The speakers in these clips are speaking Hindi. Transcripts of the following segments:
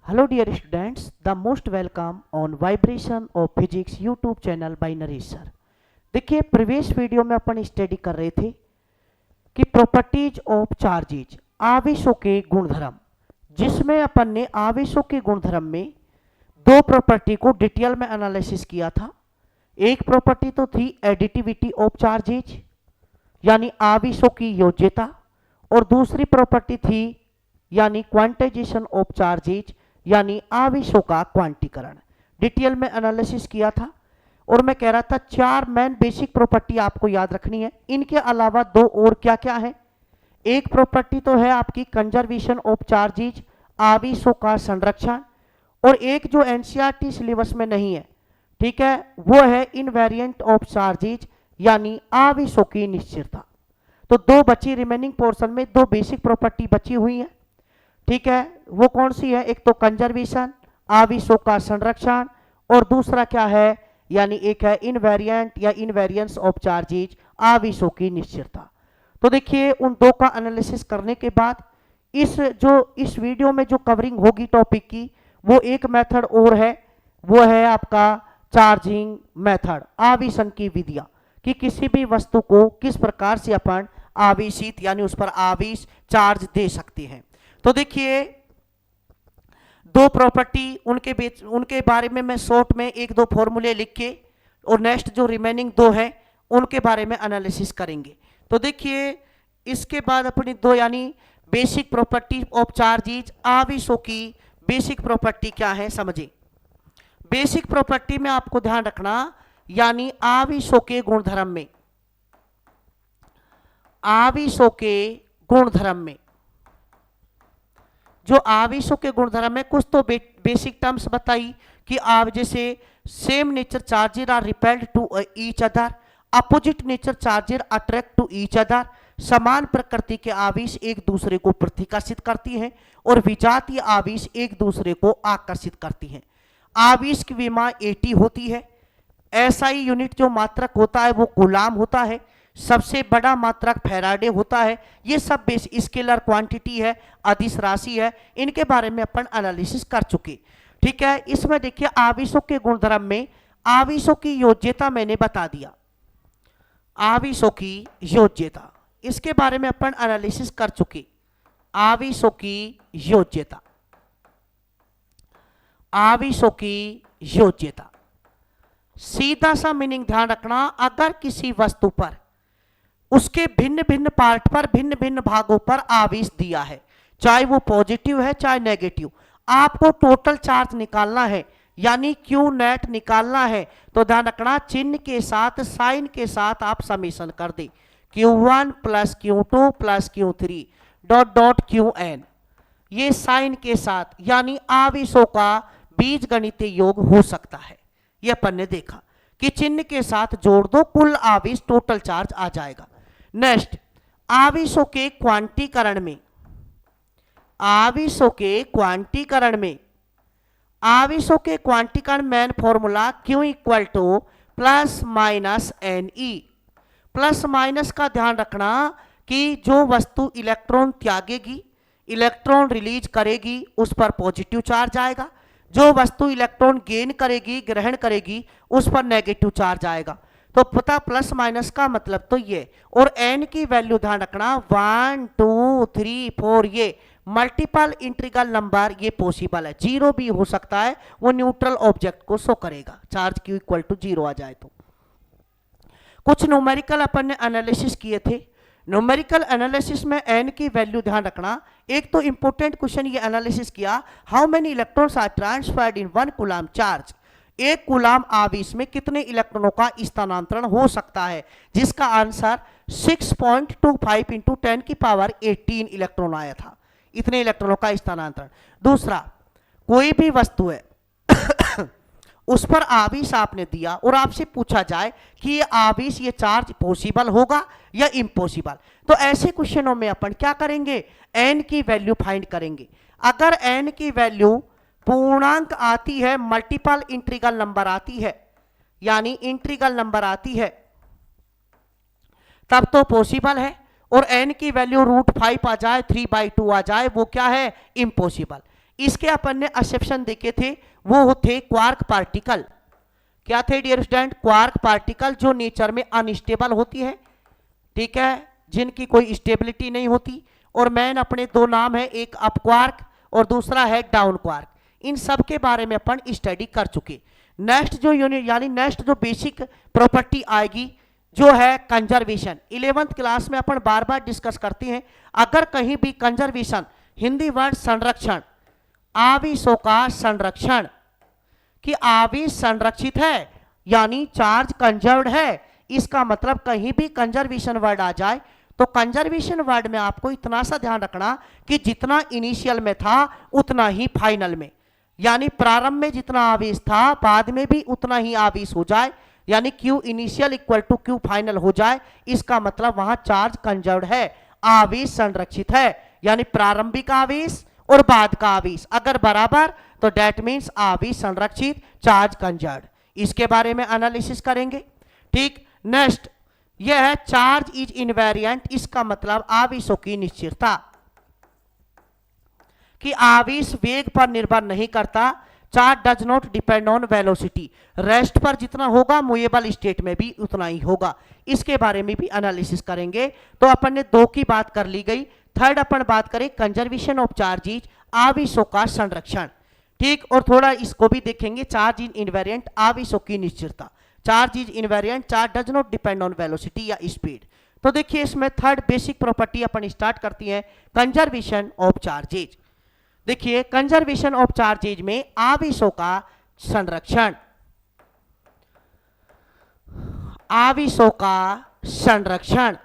Hello dear students, the most welcome on Vibration of Physics YouTube channel by Naresh sir. देखिए प्रीवियस वीडियो में अपन स्टडी कर रहे थे कि प्रॉपर्टीज ऑफ चार्जेज, आवेशों के गुणधर्म, जिसमें अपन ने आवेशों के गुणधर्म में दो प्रॉपर्टी को डिटेल में एनालिसिस किया था। एक प्रॉपर्टी तो थी एडिटिविटी ऑफ चार्जेज यानी आवेशों की योज्यता, और दूसरी प्रॉपर्टी थी यानी क्वांटाइजेशन ऑफ चार्जेज यानी आवेशों का क्वांटीकरण। डिटेल में एनालिसिस किया था और मैं कह रहा था चार मेन बेसिक प्रॉपर्टी आपको याद रखनी है। इनके अलावा दो और क्या क्या है। एक प्रॉपर्टी तो है आपकी कंजर्वेशन ऑफ चार्जेज, आवेशों का संरक्षण, और एक जो एनसीईआरटी सिलेबस में नहीं है, ठीक है, वो है इनवेरिएंट ऑफ चार्जेज यानी आवेशों की निश्चितता। तो दो बची रिमेनिंग पोर्शन में दो बेसिक प्रॉपर्टी बची हुई है, ठीक है। वो कौन सी है? एक तो कंजर्वेशन, आवेशों का संरक्षण, और दूसरा क्या है यानी एक है इनवेरिएंट या इनवेरिएंस ऑफ चार्जेज, आवेशों की निश्चितता। तो देखिए उन दो का एनालिसिस करने के बाद इस वीडियो में जो कवरिंग होगी टॉपिक की, वो एक मेथड और है, वो है आपका चार्जिंग मेथड, आवेशन की विधियां, कि किसी भी वस्तु को किस प्रकार से अपन आवेशित यानी उस पर आवेश चार्ज दे सकते हैं। तो देखिए दो प्रॉपर्टी, उनके बारे में मैं शॉर्ट में एक दो फॉर्मूले लिख के और नेक्स्ट जो रिमेनिंग दो है उनके बारे में एनालिसिस करेंगे। तो देखिए इसके बाद अपनी दो यानी बेसिक प्रॉपर्टी ऑफ चार्जेज, आवेशों की बेसिक प्रॉपर्टी क्या है समझे। बेसिक प्रॉपर्टी में आपको ध्यान रखना यानी आवेशों के गुणधर्म में, आवेशों के गुणधर्म में, जो आवेशों के गुणधर्म है कुछ तो बेसिक टर्म्स बताई कि आप जैसे same nature charges are repelled to each other, opposite nature charges attract to each other, समान प्रकृति के आवेश एक दूसरे को प्रतिकर्षित करती हैं और विजातीय आवेश एक दूसरे को आकर्षित करती हैं। आवेश की विमा एटी होती है। एसआई यूनिट जो मात्रक होता है वो कूलाम होता है। सबसे बड़ा मात्रक फैराडे होता है। ये सब बेस स्केलर क्वांटिटी है, अदिश राशि है, इनके बारे में अपन एनालिसिस कर चुके, ठीक है। इसमें देखिए आवेशों के गुणधर्म में आवेशों की योज्यता मैंने बता दिया, आवेशों की योज्यता, इसके बारे में अपन एनालिसिस कर चुके। आवेशों की योज्यता, आवेशों की योज्यता, सीधा सा मीनिंग ध्यान रखना, अगर किसी वस्तु पर उसके भिन्न भिन्न पार्ट पर भिन्न भिन्न भागों पर आवेश दिया है, चाहे वो पॉजिटिव है चाहे नेगेटिव, आपको टोटल चार्ज निकालना है यानी क्यू नेट निकालना है, तो ध्यान रखना चिन्ह के साथ साइन के साथ आप समेशन कर दे, Q1 plus Q2 plus Q3 dot dot Qn, ये साइन के साथ यानी आवेशों का बीजगणितीय योग हो सकता है। ये अपन ने देखा कि चिन्ह के साथ जोड़ दो, कुल आवेश टोटल चार्ज आ जाएगा। नेक्स्ट, आवेशों के क्वांटीकरण में, आवेशों के क्वांटीकरण में, आवेशों के क्वांटीकरण main formula Q equal to plus minus NE। Plus minus का ध्यान रखना कि जो वस्तु इलेक्ट्रॉन त्यागेगी, इलेक्ट्रॉन रिलीज करेगी, उस पर पॉजिटिव चार्ज आएगा, जो वस्तु इलेक्ट्रॉन गेन करेगी, ग्रहण करेगी, उस पर नेगेटिव चार्ज आएगा। तो पता प्लस माइनस का मतलब तो ये, और n की वैल्यू ध्यान रखना 1 2 3 4, ये मल्टीपल इंटीग्रल नंबर ये पॉसिबल है, जीरो भी हो सकता है, वो न्यूट्रल ऑब्जेक्ट को शो करेगा, चार्ज Q इक्वल टू 0 आ जाए तो। कुछ न्यूमेरिकल अपन ने एनालिसिस किए थे। न्यूमेरिकल एनालिसिस में n की वैल्यू ध्यान रखना। एक तो इंपॉर्टेंट क्वेश्चन ये एनालिसिस किया, how many electrons are transferred in 1 coulomb charge, एक कूलाम आवेश में कितने इलेक्ट्रॉनों का स्थानांतरण हो सकता है, जिसका आंसर 6.25 इंटू 10 की पावर 18 इलेक्ट्रॉन आया था, इतने इलेक्ट्रॉनों का स्थानांतरण। दूसरा, कोई भी वस्तु है उस पर आवेश आपने दिया और आपसे पूछा जाए कि ये आवेश, ये चार्ज पॉसिबल होगा या इम्पॉसिबल, तो ऐसे क्वेश्चनों में अपन क्या करेंगे, n की वैल्यू फाइंड करेंगे। अगर n की वैल्यू पूर्णांक आती है, मल्टीपल इंटीग्रल नंबर आती है, यानी इंटीग्रल नंबर आती है, तब तो पॉसिबल है, और n की वैल्यू √5 आ जाए, 3/2 आ जाए, वो क्या है, इम्पॉसिबल। इसके अपन ने एक्सेप्शन देखे थे, वो थे क्वार्क पार्टिकल। क्या थे डियर स्टूडेंट? क्वार्क पार्टिकल जो नेचर में अनस्टेबल होती है, ठीक है, जिनकी कोई स्टेबिलिटी नहीं होती। और मैन अपने दो नाम है, एक अप क्वार्क और दूसरा है डाउन क्वार्क। इन सब के बारे में अपन स्टडी कर चुके। नेक्स्ट जो यूनिट यानी नेक्स्ट जो बेसिक प्रॉपर्टी आएगी जो है कंजर्वेशन। 11th क्लास में अपन बार बार डिस्कस करते हैं, अगर कहीं भी कंजर्वेशन, हिंदी वर्ड संरक्षण, आवेशों का संरक्षण, कि आवेश संरक्षित है यानी चार्ज कंजर्व्ड है, इसका मतलब कहीं भी कंजर्वेशन वर्ड आ जाए तो कंजर्वेशन वर्ड में आपको इतना सा ध्यान रखना कि जितना इनिशियल में था उतना ही फाइनल में, यानी प्रारंभ में जितना आवेश था बाद में भी उतना ही आवेश हो जाए, यानी Q initial equal to Q final हो जाए, इसका मतलब वहां चार्ज कंजर्व्ड है, आवेश संरक्षित है, यानी प्रारंभिक आवेश और बाद का आवेश अगर बराबर तो डेट मीन्स आवेश संरक्षित, चार्ज कंजर्व्ड। इसके बारे में एनालिसिस करेंगे। ठीक, नेक्स्ट यह है चार्ज इज इनवेरिएंट। इसका मतलब आवेशों की निश्चितता, कि आवेश वेग पर निर्भर नहीं करता। Charge does not depend on velocity, rest पर जितना होगा मूवेबल स्टेट में भी उतना ही होगा। इसके बारे में भी एनालिसिस करेंगे। तो अपन ने दो की बात कर ली गई। थर्ड अपन बात करें कंजर्वेशन ऑफ चार्जेज, आवेशों का संरक्षण। ठीक, और थोड़ा इसको भी देखेंगे, चार्ज इन इनवेरिएंट, आवेशों की निश्चितता। Charge is invariant, charge does not depend on velocity या स्पीड। तो देखिए इसमें थर्ड बेसिक प्रॉपर्टी अपन स्टार्ट करती है, कंजर्वेशन ऑफ चार्जेज। देखिए कंजर्वेशन ऑफ चार्जेज में आवेशों का संरक्षण, आवेशों का संरक्षण,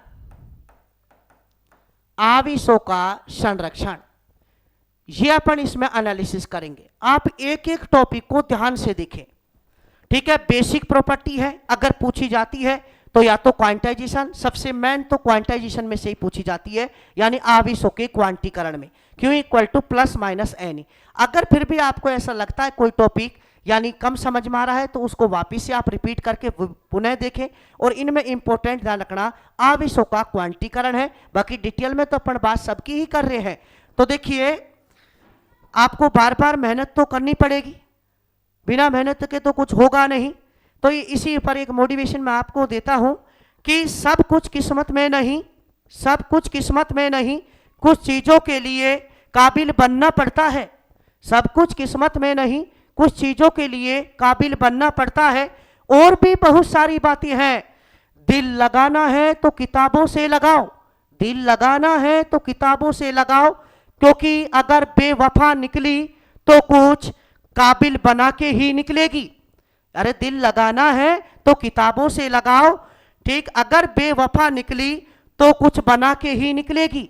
आवेशों का संरक्षण, ये अपन इसमें एनालिसिस करेंगे। आप एक एक टॉपिक को ध्यान से देखें। ठीक है, बेसिक प्रॉपर्टी है, अगर पूछी जाती है तो या तो क्वांटाइजेशन, सबसे मेन तो क्वांटाइजेशन में से ही पूछी जाती है, यानी आवेशों के क्वांटीकरण में, Q equal to plus minus N. अगर फिर भी आपको ऐसा लगता है कोई टॉपिक यानी कम समझ में आ रहा है तो उसको वापिस से आप रिपीट करके पुनः देखें। और इनमें इंपॉर्टेंट ध्यान रखना आवेशों का क्वांटीकरण है, बाकी डिटेल में तो अपन बात सबकी ही कर रहे हैं। तो देखिए आपको बार बार मेहनत तो करनी पड़ेगी, बिना मेहनत के तो कुछ होगा नहीं। तो इसी पर एक मोटिवेशन मैं आपको देता हूं कि सब कुछ किस्मत में नहीं, सब कुछ किस्मत में नहीं, कुछ चीजों के लिए काबिल बनना पड़ता है। सब कुछ किस्मत में नहीं, कुछ चीजों के लिए काबिल बनना पड़ता है। और भी बहुत सारी बातें हैं। दिल लगाना है तो किताबों से लगाओ, दिल लगाना है तो किताबों से लगाओ, क्योंकि अगर बेवफा निकली तो कुछ काबिल बना के ही निकलेगी। अरे दिल लगाना है तो किताबों से लगाओ, ठीक, अगर बेवफा निकली तो कुछ बना के ही निकलेगी।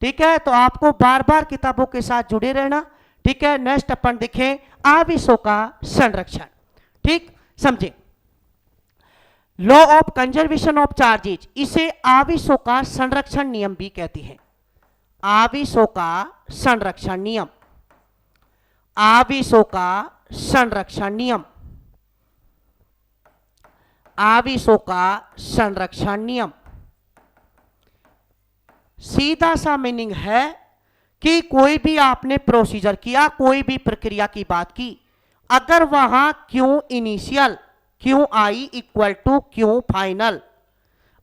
ठीक है, तो आपको बार बार किताबों के साथ जुड़े रहना। ठीक है, नेक्स्ट अपन देखें आवेशों का संरक्षण। ठीक, समझे, law of conservation of charges, इसे आवेशों का संरक्षण नियम भी कहते हैं। आवेशों का संरक्षण नियम, आवेशों का संरक्षण नियम, आवेशों का संरक्षण नियम। सीधा सा मीनिंग है कि कोई भी आपने प्रोसीजर किया, कोई भी प्रक्रिया की बात की, अगर वहां Q initial, Q I equal to Q final,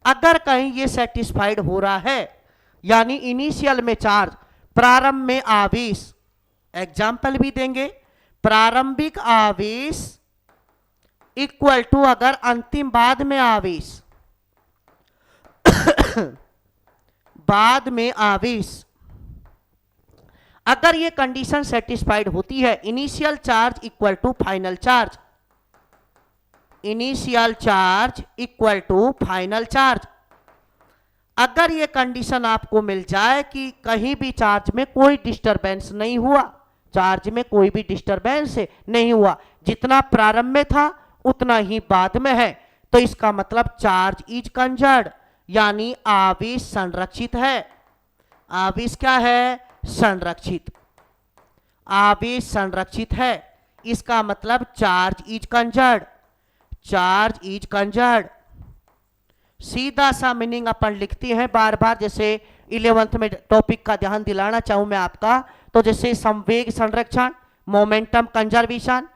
अगर कहीं ये सेटिस्फाइड हो रहा है, यानी इनिशियल में चार्ज, प्रारंभ में आवेश, एग्जाम्पल भी देंगे, प्रारंभिक आवेश इक्वल टू अगर अंतिम बाद में आवेश बाद में आवेश, अगर ये कंडीशन सेटिस्फाइड होती है, initial charge equal to final charge, initial charge equal to final charge, अगर ये कंडीशन आपको मिल जाए कि कहीं भी चार्ज में कोई डिस्टरबेंस नहीं हुआ, चार्ज में कोई भी डिस्टरबेंस नहीं हुआ, जितना प्रारंभ में था उतना ही बाद में है, तो इसका मतलब चार्ज इज कंजर्व्ड, यानी आवेश संरक्षित है। आवेश क्या है? संरक्षित, आवेश संरक्षित है, इसका मतलब charge is conserved, charge is conserved. सीधा सा मीनिंग अपन लिखते हैं बार बार, जैसे 11th में टॉपिक का ध्यान दिलाना चाहूं मैं आपका, तो जैसे संवेग संरक्षण, मोमेंटम कंजर्वेशन,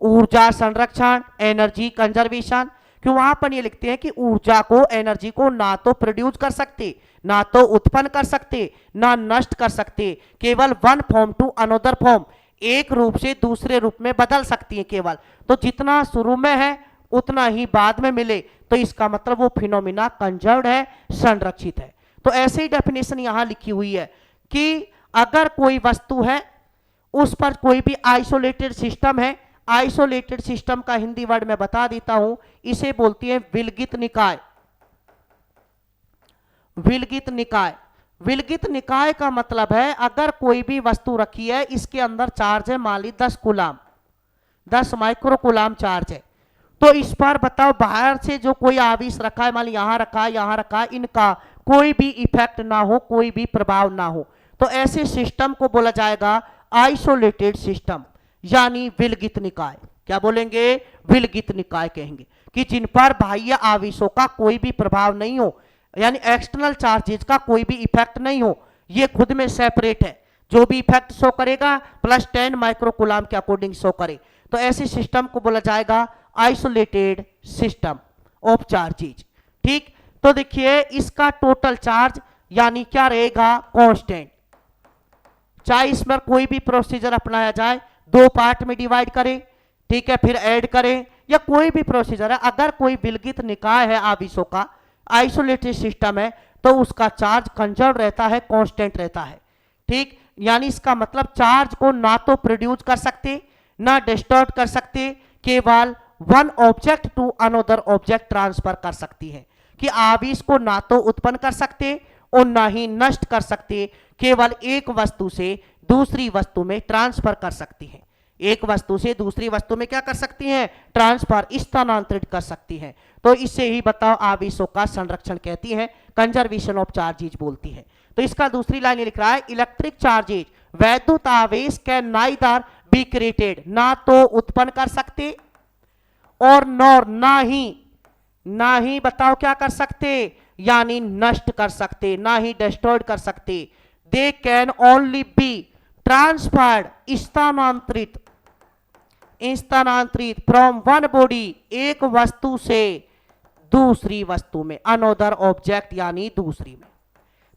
ऊर्जा संरक्षण, एनर्जी कंजर्वेशन। क्यों वहां पर ये लिखते हैं कि ऊर्जा को, एनर्जी को ना तो प्रोड्यूस कर सकते, ना तो उत्पन्न कर सकते, ना नष्ट कर सकते, केवल one form to another form, एक रूप से दूसरे रूप में बदल सकती है केवल। तो जितना शुरू में है उतना ही बाद में मिले, तो इसका मतलब वो फिनोमिना कंजर्व्ड है, संरक्षित है। तो ऐसे ही डेफिनेशन यहां लिखी हुई है कि अगर कोई वस्तु है, उस पर कोई भी आइसोलेटेड सिस्टम है, आइसोलेटेड सिस्टम का हिंदी वर्ड मैं बता देता हूं, इसे बोलती है विलगित निकाय। विलगित निकाय, विलगित निकाय का मतलब है अगर कोई भी वस्तु रखी है, इसके अंदर चार्ज है मान ली 10 कूलाम, 10 माइक्रो कूलाम चार्ज है, तो इस पर बताओ बाहर से जो कोई आवेश रखा है, मान ली यहां रखा है, यहां रखा है, इनका कोई भी इफेक्ट ना हो, कोई भी प्रभाव ना हो, तो ऐसे सिस्टम को बोला जाएगा आइसोलेटेड सिस्टम, यानी विलगित निकाय। क्या बोलेंगे? विलगित निकाय कहेंगे कि जिन पर बाह्य आवेशों का कोई भी प्रभाव नहीं हो, यानी एक्सटर्नल चार्जेस का कोई भी इफेक्ट नहीं हो, ये खुद में सेपरेट है, जो भी इफेक्ट शो करेगा प्लस 10 माइक्रो कूलाम के अकॉर्डिंग शो करे, तो ऐसे सिस्टम को बोला जाएगा आइसोलेटेड सिस्टम ऑफ चार्जेज। ठीक, तो देखिए इसका टोटल चार्ज यानी क्या रहेगा? कांस्टेंट। चाहे इसमें कोई भी प्रोसीजर अपनाया जाए, दो पार्ट में डिवाइड करें, ठीक है, फिर ऐड करें, या कोई भी प्रोसीजर है, अगर कोई विलगित निकाय है आवेशों का, आइसोलेटेड सिस्टम है, तो उसका चार्ज कंजर्व रहता है, कांस्टेंट रहता है। ठीक, यानी इसका मतलब चार्ज को ना तो प्रोड्यूस कर सकते, ना डिस्टॉर्ट कर सकते, केवल one object to another object transfer कर सकती है, कि आवेश को ना तो उत्पन्न कर सकते और ना ही नष्ट कर सकते, केवल एक वस्तु से दूसरी वस्तु में ट्रांसफर कर सकती है। एक वस्तु से दूसरी वस्तु में क्या कर सकती हैं? ट्रांसफर, स्थानांतरित कर सकती हैं। तो इससे ही बताओ आवेशों का संरक्षण कहती है, कंजर्वेशन ऑफ चार्जेज बोलती है। तो इसका दूसरी लाइन लिख रहा है इलेक्ट्रिक चार्जेज, वैद्युत आवेश कैन नाइदर बी क्रिएटेड, ना तो उत्पन्न कर सकते और नॉर ना ही बताओ क्या कर सकते, यानी नष्ट कर सकते, ना ही डिस्ट्रॉयड कर सकते। दे कैन ओनली बी ट्रांसफर्ड, स्थानांतरित फ्रॉम वन बॉडी, एक वस्तु से दूसरी वस्तु में, अनदर ऑब्जेक्ट यानी दूसरी में।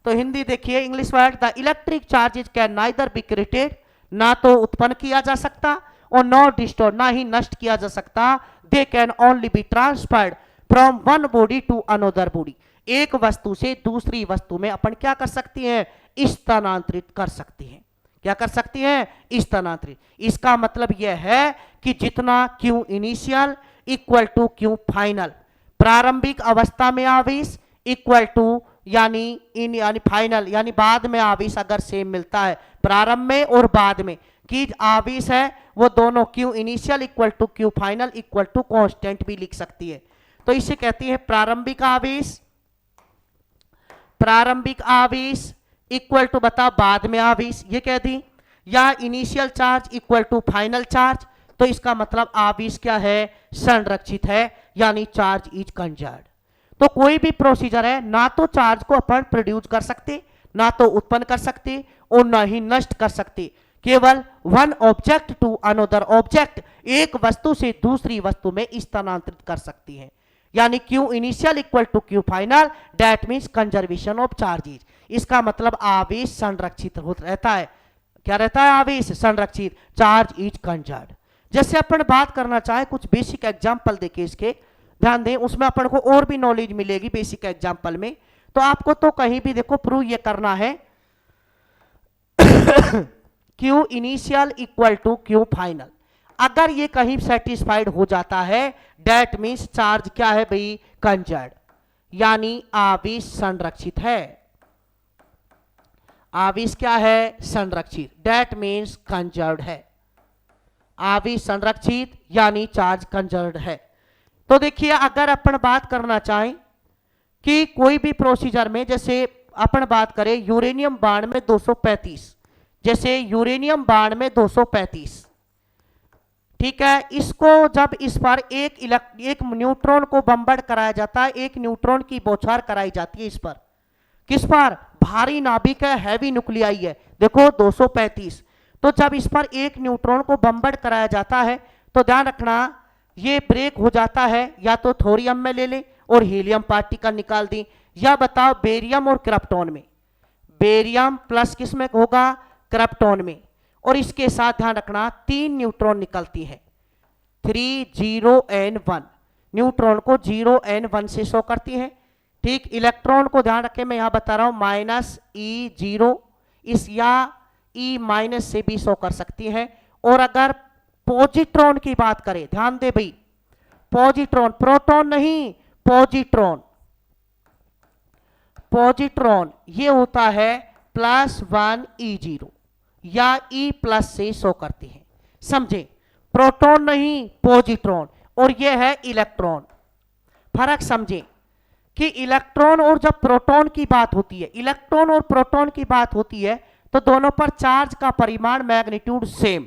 तो हिंदी देखिए, English word, the electric charges can neither be created, ना तो उत्पन्न किया जा सकता और नॉट डिस्ट्रॉयड, ना ही नष्ट किया जा सकता। They can only be transferred from one body to another body, एक वस्तु से दूसरी वस्तु में अपन क्या कर सकती हैं? स्थानांतरित कर सकती हैं। क्या कर सकती हैं? स्थानांतरित। इसका मतलब यह है कि जितना Q initial equal to Q final, प्रारंभिक अवस्था में आवेश इक्वल टू यानी फाइनल यानी बाद में आवेश अगर सेम मिलता है, प्रारंभ में और बाद में कि आवेश है वो दोनों Q initial equal to Q final equal to constant भी लिख सकती है। तो इसे कहती है प्रारंभिक आवेश इक्वल टू बता बाद में आवेश, ये कह दी, या initial charge equal to final charge. तो इसका मतलब आवेश क्या है? संरक्षित है, यानी चार्ज इज कंजर्व्ड। तो कोई भी प्रोसीजर है, ना तो चार्ज को अपन प्रोड्यूस कर सकते, ना तो उत्पन्न कर सकते और ना ही नष्ट कर सकते, केवल one object to another object, एक वस्तु से दूसरी वस्तु में स्थानांतरित कर सकती है, यानी Q initial equal to Q final, that means conservation of charges. इसका मतलब आवेश संरक्षित रहता है। क्या रहता है? आवेश संरक्षित, चार्ज इज कंजर्व्ड। जैसे अपन बात करना चाहे कुछ बेसिक एग्जांपल देखिए, इसके ध्यान दें, उसमें अपन को और भी नॉलेज मिलेगी बेसिक एग्जांपल में। तो आपको तो कहीं भी देखो प्रूव ये करना है Q initial equal to Q final, अगर ये कहीं सेटिस्फाइड हो जाता है, दैट मींस चार्ज क्या है भाई? कंजर्व्ड, यानी आवेश संरक्षित है। आवेश क्या है? संरक्षित, दैट मींस कंजर्व्ड है। आवेश संरक्षित यानी चार्ज कंजर्व्ड है। तो देखिए, अगर अपन बात करना चाहें कि कोई भी प्रोसीजर में, जैसे अपन बात करें यूरेनियम बाण में 235, जैसे यूरेनियम बाण में 235, ठीक है, इसको जब इस पर एक न्यूट्रॉन को बम्बर्ड कराया जाता है, एक न्यूट्रॉन की बौछार कराई जाती है इस पर, किस पर? भारी नाभिक है, हैवी न्यूक्लियाई है, देखो 235, तो जब इस पर एक न्यूट्रॉन को बम्बर्ड कराया जाता है तो ध्यान रखना ये ब्रेक हो जाता है, या तो थोरियम में ले लें और हीलियम पार्टिकल निकाल दें, या बताओ बेरियम और क्रिप्टॉन में। बेरियम प्लस किस में होगा? क्रिप्टॉन में। और इसके साथ ध्यान रखना 3 न्यूट्रॉन निकलती है, 3 0 and 1। न्यूट्रॉन को 0 and 1 से शो करती है। ठीक, इलेक्ट्रॉन को ध्यान रखें, मैं यहां बता रहा हूं -E0 इस या E- से भी शो कर सकती है। और अगर पॉजिट्रॉन की बात करें, ध्यान दे भाई, पॉजिट्रॉन, प्रोटॉन नहीं, पॉजिट्रॉन, पॉजिट्रॉन ये होता है +1 E0 या E+ से शो करती है, समझे? प्रोटॉन नहीं, पॉजिट्रॉन। और ये है इलेक्ट्रॉन। फर्क समझे कि इलेक्ट्रॉन और जब प्रोटॉन की बात होती है, इलेक्ट्रॉन और प्रोटॉन की बात होती है, तो दोनों पर चार्ज का परिमाण मैग्नीट्यूड सेम,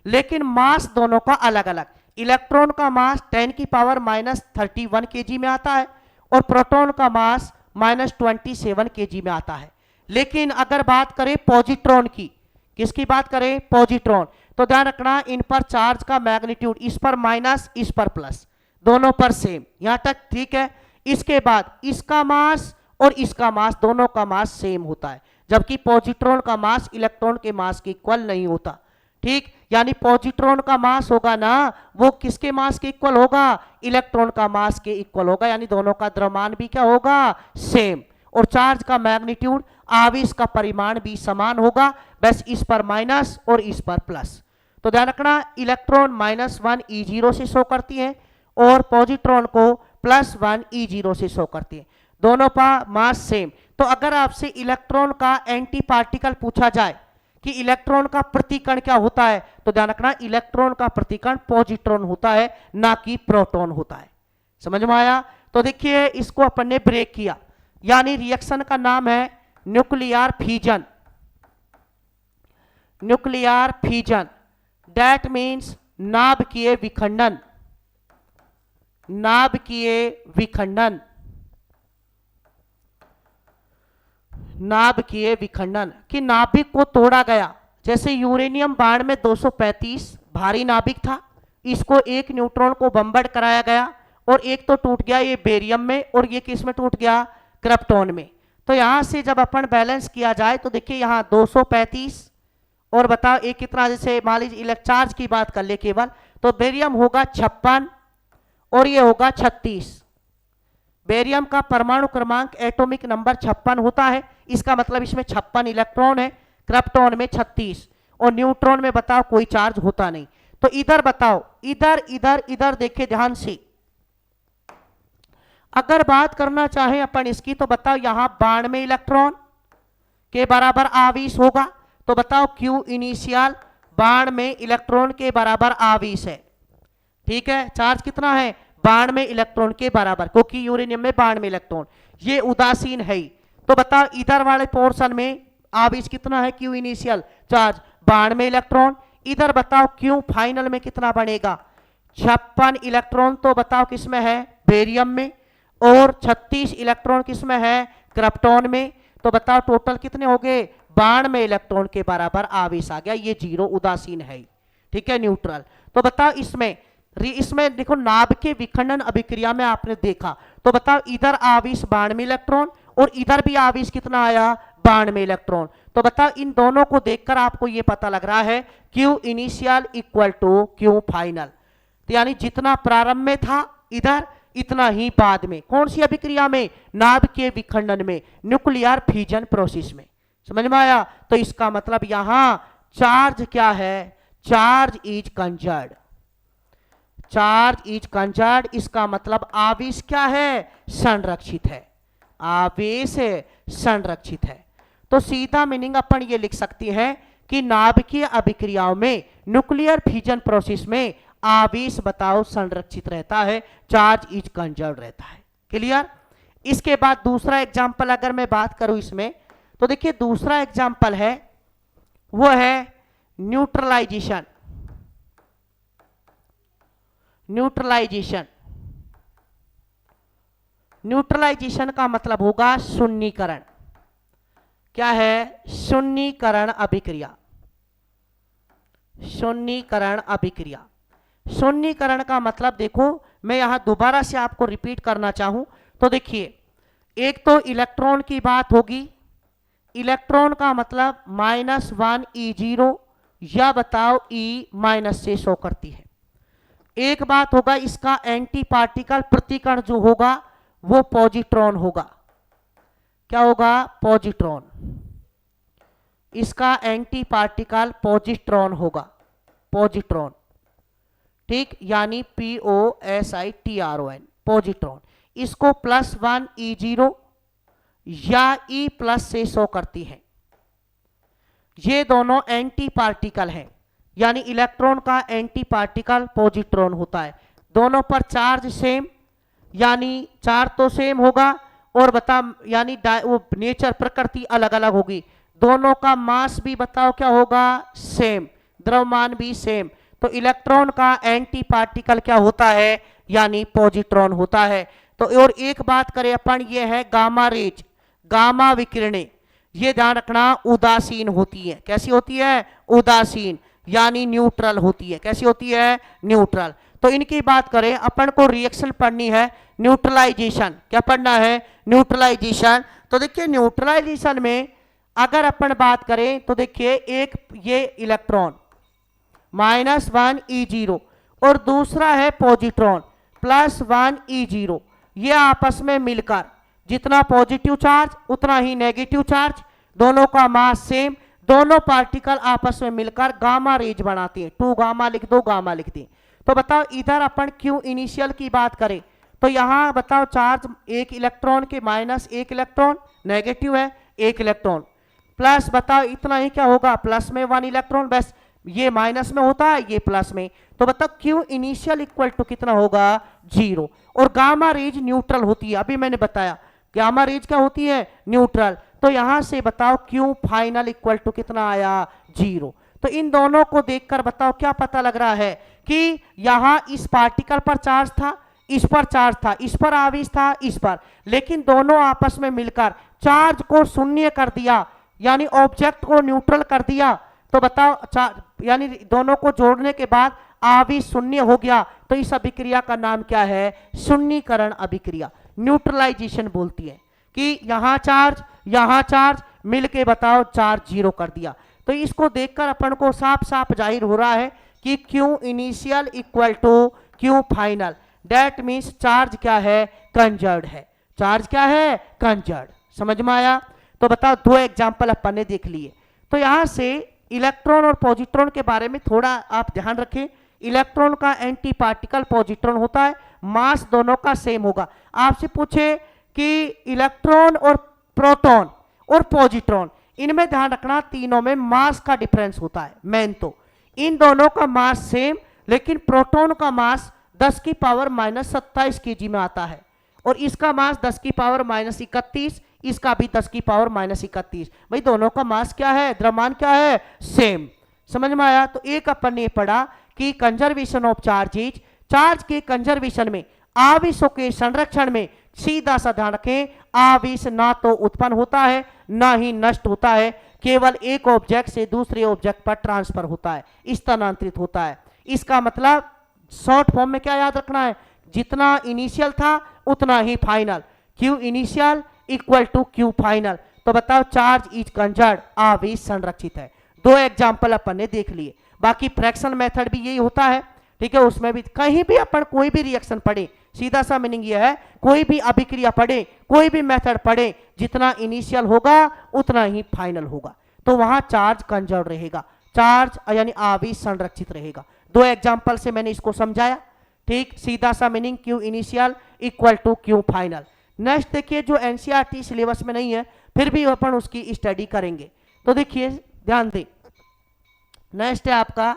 लेकिन मास दोनों का अलग अलग। इलेक्ट्रॉन का मास 10⁻³ kg में आता है और प्रोटॉन का मास -27 kg में आता है। लेकिन अगर बात करें पॉजिट्रॉन की, किसकी बात करें? पॉजिट्रॉन, तो ध्यान रखना इन पर चार्ज का मैग्नीट्यूड, इस पर माइनस इस पर प्लस, दोनों पर सेम, यहां तक ठीक है। इसके बाद इसका मास और इसका मास, दोनों का मास सेम होता है, जबकि पॉजिट्रॉन का मास इलेक्ट्रॉन के मास के इक्वल नहीं होता। ठीक, यानी पॉजिट्रॉन का मास होगा ना, वो किसके मास के इक्वल होगा? इलेक्ट्रॉन का मास के इक्वल होगा, यानी दोनों का द्रव्यमान भी क्या होगा? सेम। और चार्ज का मैग्नीट्यूड, आवेश का परिमाण भी समान होगा, बस इस पर माइनस और इस पर प्लस। तो ध्यान रखना इलेक्ट्रॉन -1 E0 से शो करती है और पॉजिट्रॉन को +1 E0 से शो करती है, दोनों का मास सेम। तो अगर आपसे इलेक्ट्रॉन का एंटी पार्टिकल पूछा जाए कि इलेक्ट्रॉन का प्रतिकण क्या होता है, तो ध्यान रखना इलेक्ट्रॉन का प्रतिकण पॉजिट्रॉन होता है, ना कि प्रोटॉन होता है। समझ में आया? तो देखिए इसको अपन ने ब्रेक किया, यानी रिएक्शन का नाम है nuclear fusion. Nuclear fusion that means नाभिकीय विखंडन। नाभिकीय विखंडन, नाभिकीय विखंडन कि नाभिक को तोड़ा गया। जैसे यूरेनियम 92 में 235 भारी नाभिक था, इसको एक न्यूट्रॉन को बम्बर्ड कराया गया और एक तो टूट गया ये बेरियम में और ये किस में टूट गया? क्रिप्टॉन में। तो यहां से जब अपन बैलेंस किया जाए तो देखिए यहां 235 और बताओ एक कितना, जैसे मान लीजिए इलेक्ट्रिक चार्ज की बात कर ले केवल, तो बेरियम होगा 56 और ये होगा 36। बेरियम का परमाणु क्रमांक एटॉमिक नंबर 56 होता है, इसका मतलब इसमें 56 इलेक्ट्रॉन है, क्रिप्टॉन में 36 और न्यूट्रॉन में बताओ कोई चार्ज होता नहीं। तो इधर बताओ, इधर इधर इधर देखिए ध्यान से, अगर बात करना चाहे अपन इसकी तो बताओ यहां 92 इलेक्ट्रॉन के बराबर आवेश होगा, तो बताओ Q इनिशियल 92 इलेक्ट्रॉन के बराबर आवेश है। ठीक है, चार्ज कितना है? 92 इलेक्ट्रॉन के बराबर, क्योंकि यूरेनियम में 92 इलेक्ट्रॉन, ये उदासीन है ही। तो बताओ इधर वाले पोर्शन में आवेश कितना है? Q initial charge 92 electron. इधर बताओ Q फाइनल में कितना बनेगा? 56 इलेक्ट्रॉन। तो बताओ किसमें है? बेरियम में। और 36 इलेक्ट्रॉन किसमें है? क्रिप्टॉन में। तो बताओ टोटल कितने हो गए? 92 इलेक्ट्रॉन के बराबर आवेश आ गया, ये जीरो उदासीन है, ठीक है, न्यूट्रल। तो बताओ इसमें देखो नाभिकीय विखंडन अभिक्रिया में आपने देखा, तो बताओ इधर आवेश 92 इलेक्ट्रॉन और इधर भी आवेश कितना आया? 92 इलेक्ट्रॉन। तो बताओ इन दोनों को देखकर आपको यह पता लग रहा है Q initial equal to Q final, तो यानी जितना प्रारंभ में था इधर इतना ही बाद में। कौन सी अभिक्रिया में? नाभिकीय विखंडन में, न्यूक्लियर फ्यूजन प्रोसेस में। समझ में आया? तो इसका मतलब यहां चार्ज क्या है? Charge is conserved. Charge is conserved, इसका मतलब आवेश क्या है? संरक्षित है। आवेश संरक्षित है। तो सीधा मीनिंग अपन ये लिख सकते हैं कि नाभिकीय अभिक्रियाओं में, न्यूक्लियर फ्यूजन प्रोसेस में आवेश बताओ संरक्षित रहता है, चार्ज इज कंजर्व्ड रहता है। क्लियर? इसके बाद दूसरा एग्जांपल अगर मैं बात करूं इसमें, तो देखिए दूसरा एग्जांपल है वो है न्यूट्रलाइजेशन। न्यूट्रलाइजेशन, न्यूट्रलाइजेशन का मतलब होगा शून्यीकरण। क्या है? शून्यीकरण अभिक्रिया। शून्यीकरण अभिक्रिया। शून्यीकरण का मतलब देखो, मैं यहां दोबारा से आपको रिपीट करना चाहूं तो देखिए, एक तो इलेक्ट्रॉन की बात होगी, इलेक्ट्रॉन का मतलब -1 E0, या बताओ E माइनस से शो करती है। एक बात होगा, इसका एंटी पार्टिकल प्रतिकण जो होगा वो पॉजिट्रॉन होगा। क्या होगा? पॉजिट्रॉन। इसका एंटी पार्टिकल पॉजिट्रॉन होगा, पॉजिट्रॉन, ठीक, यानी POSITRON, पॉजिट्रॉन। इसको +1 E0 या E प्लस से शो करती है। ये दोनों एंटी पार्टिकल हैं, यानी इलेक्ट्रॉन का एंटी पार्टिकल पॉजिट्रॉन होता है। दोनों पर चार्ज सेम, यानी चार्ज तो सेम होगा, और बता यानी वो नेचर प्रकृति अलग अलग होगी। दोनों का मास भी बताओ क्या होगा? सेम, द्रव्यमान भी सेम। तो इलेक्ट्रॉन का एंटी पार्टिकल क्या होता है? यानी पॉजिट्रॉन होता है। तो और एक बात करें अपन, ये है गामा रेज, गामा विकिरणें, ये ध्यान रखना, उदासीन होती है। कैसी होती है? उदासीन, यानी न्यूट्रल होती है। कैसी होती है? न्यूट्रल। तो इनकी बात करें, अपन को रिएक्शन पढ़नी है न्यूट्रलाइजेशन। क्या पढ़ना है? न्यूट्रलाइजेशन। तो देखिए, न्यूट्रलाइजेशन में अगर अपन बात करें तो देखिए, एक ये इलेक्ट्रॉन -1 E0 और दूसरा है पॉजिट्रॉन +1 E0, ये आपस में मिलकर जितना पॉजिटिव चार्ज उतना ही नेगेटिव चार्ज, दोनों का मास सेम, दोनों पार्टिकल आपस में मिलकर गामा रेज बनाती है। 2 गामा लिख दो, गामा लिख दी। तो बताओ, इधर अपन क्यू इनिशियल की बात करें तो यहां बताओ, चार्ज एक इलेक्ट्रॉन के -1 इलेक्ट्रॉन, नेगेटिव है 1 इलेक्ट्रॉन, प्लस बताओ इतना ही क्या होगा? प्लस में 1 इलेक्ट्रॉन, बस ये माइनस में होता है, ये प्लस में। तो बताओ क्यू इनिशियल इक्वल टू कितना होगा? 0। और गामा रेज न्यूट्रल होती है, अभी मैंने बताया गामा रेज क्या होती है? न्यूट्रल। तो यहां से बताओ क्यू फाइनल इक्वल टू कितना आया? 0। तो इन दोनों को देखकर बताओ क्या पता लग रहा है कि यहां इस पार्टिकल पर चार्ज था, इस पर चार्ज था, इस पर आवेश था, इस पर, लेकिन दोनों आपस में मिलकर चार्ज को शून्य कर दिया, यानी ऑब्जेक्ट को न्यूट्रल कर दिया। तो बताओ, यानी दोनों को जोड़ने के बाद आवेश शून्य हो गया। तो इस अभिक्रिया का नाम क्या है? शून्यीकरण अभिक्रिया, न्यूट्रलाइजेशन बोलती है कि यहां चार्ज मिलके बताओ चार्ज 0 कर दिया। तो इसको देखकर अपन को साफ साफ जाहिर हो रहा है कि Q initial equal to Q final, that means charge क्या है? कंजर्व्ड है। चार्ज क्या है? कंजर्व्ड। समझ में आया? तो बताओ, 2 एग्जाम्पल अपन ने देख लिए। तो यहां से इलेक्ट्रॉन और पॉजिट्रॉन के बारे में थोड़ा आप ध्यान रखें। इलेक्ट्रॉन का एंटी पार्टिकल पॉजिट्रॉन होता है, मास दोनों का सेम होगा। आपसे पूछे कि इलेक्ट्रॉन और प्रोटॉन और पॉजिट्रॉन, इनमें ध्यान रखना तीनों में मास का डिफरेंस होता है। मेन तो इन दोनों का मास सेम, लेकिन प्रोटॉन का मास 10 की पावर -27 kg में आता है, और इसका मास 10 की पावर -31, इसका भी 10 की पावर -31। भाई दोनों का मास क्या है? द्रव्यमान क्या है? सेम। समझ में आया? तो एक अपन ने पढ़ा कि कंजर्वेशन ऑफ चार्जेज, चार्ज के कंजर्वेशन में, आवेशों के संरक्षण में सीधा सा ध्यान रखें, आवेश ना तो उत्पन्न होता है ना ही नष्ट होता है, केवल एक ऑब्जेक्ट से दूसरे ऑब्जेक्ट पर ट्रांसफर होता है, स्थानांतरित होता है। इसका मतलब शॉर्ट फॉर्म में क्या याद रखना है? जितना इनिशियल था उतना ही final, Q initial equal to Q final. तो बताओ, चार्ज इज कंजर्व्ड, आवेश संरक्षित है। 2 एग्जाम्पल अपन ने देख लिए। बाकी फ्रैक्शन मेथड भी यही होता है, ठीक है। उसमें भी कहीं भी अपन कोई भी रिएक्शन पढ़े, सीधा सा मीनिंग यह है, कोई भी अभिक्रिया पढ़े, कोई भी मेथड पढ़े, जितना इनिशियल होगा उतना ही फाइनल होगा। तो वहां चार्ज कंजर्व्ड रहेगा, चार्ज यानी आवेश संरक्षित रहेगा। 2 एग्जाम्पल से मैंने इसको समझाया, ठीक। सीधा सा meaning Q initial equal to Q final. Next देखिए, जो एनसीईआरटी सिलेबस में नहीं है फिर भी अपन उसकी स्टडी करेंगे। तो देखिए ध्यान दें, नेक्स्ट है आपका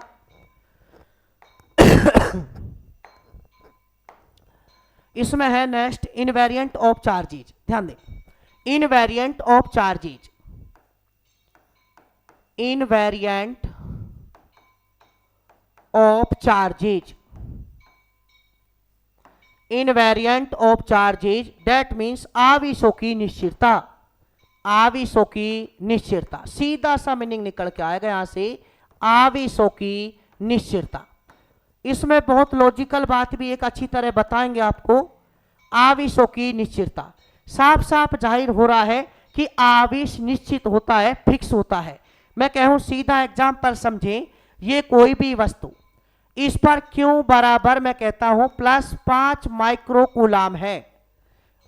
इसमें है नेक्स्ट इनवेरिएंट ऑफ चार्जेज। ध्यान दें, invariant of charges, invariant of charges, invariant of charges, that means आवेशों की निश्चितता, आवेशों की निश्चितता। सीधा सा मीनिंग निकल के आएगा यहां से, आवेशों की निश्चलता। इसमें बहुत लॉजिकल बात भी एक अच्छी तरह बताएंगे आपको। आवेशों की निश्चलता, साफ साफ जाहिर हो रहा है कि आवेश निश्चित होता है, फिक्स होता है। मैं कहूं सीधा एग्जाम्पल समझें, ये कोई भी वस्तु, इस पर क्यू बराबर मैं कहता हूं +5 माइक्रोकूलाम है,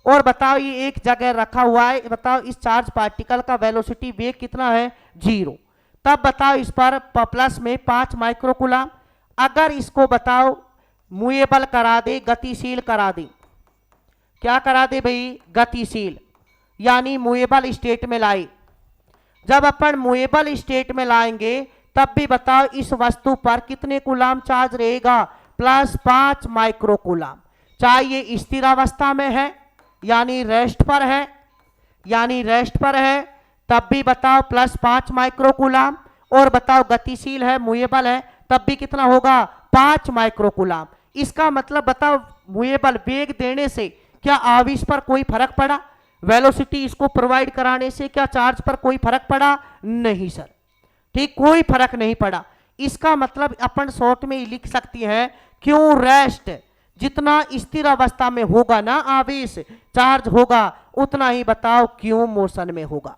और बताओ ये एक जगह रखा हुआ है, बताओ इस चार्ज पार्टिकल का वेलोसिटी वेग कितना है 0। तब बताओ इस पर प्लस में 5 माइक्रोकूलाम। अगर इसको बताओ मूवेबल करा दे, गतिशील करा दे, क्या करा दे भाई, गतिशील, यानी मूवेबल स्टेट में लाए। जब अपन मूवेबल स्टेट में लाएंगे तब भी बताओ इस वस्तु पर कितने कूलाम चार्ज रहेगा, +5 माइक्रोकूलाम। चाहे ये स्थिर अवस्था में है यानी रेस्ट पर है, तब भी बताओ +5 माइक्रोकूलाम, और बताओ गतिशील है, मूवेबल है, तब भी कितना होगा 5 माइक्रोकूलाम। इसका मतलब बताओ मूवेबल वेग देने से क्या आवेश पर कोई फर्क पड़ा, वेलोसिटी इसको प्रोवाइड कराने से क्या चार्ज पर कोई फर्क पड़ा, नहीं सर, ठीक, कोई फर्क नहीं पड़ा। इसका मतलब अपन शॉर्ट में लिख सकती हैं, क्यों रेस्ट जितना स्थिर अवस्था में होगा ना आवेश चार्ज होगा, उतना ही बताओ क्यों मोशन में होगा,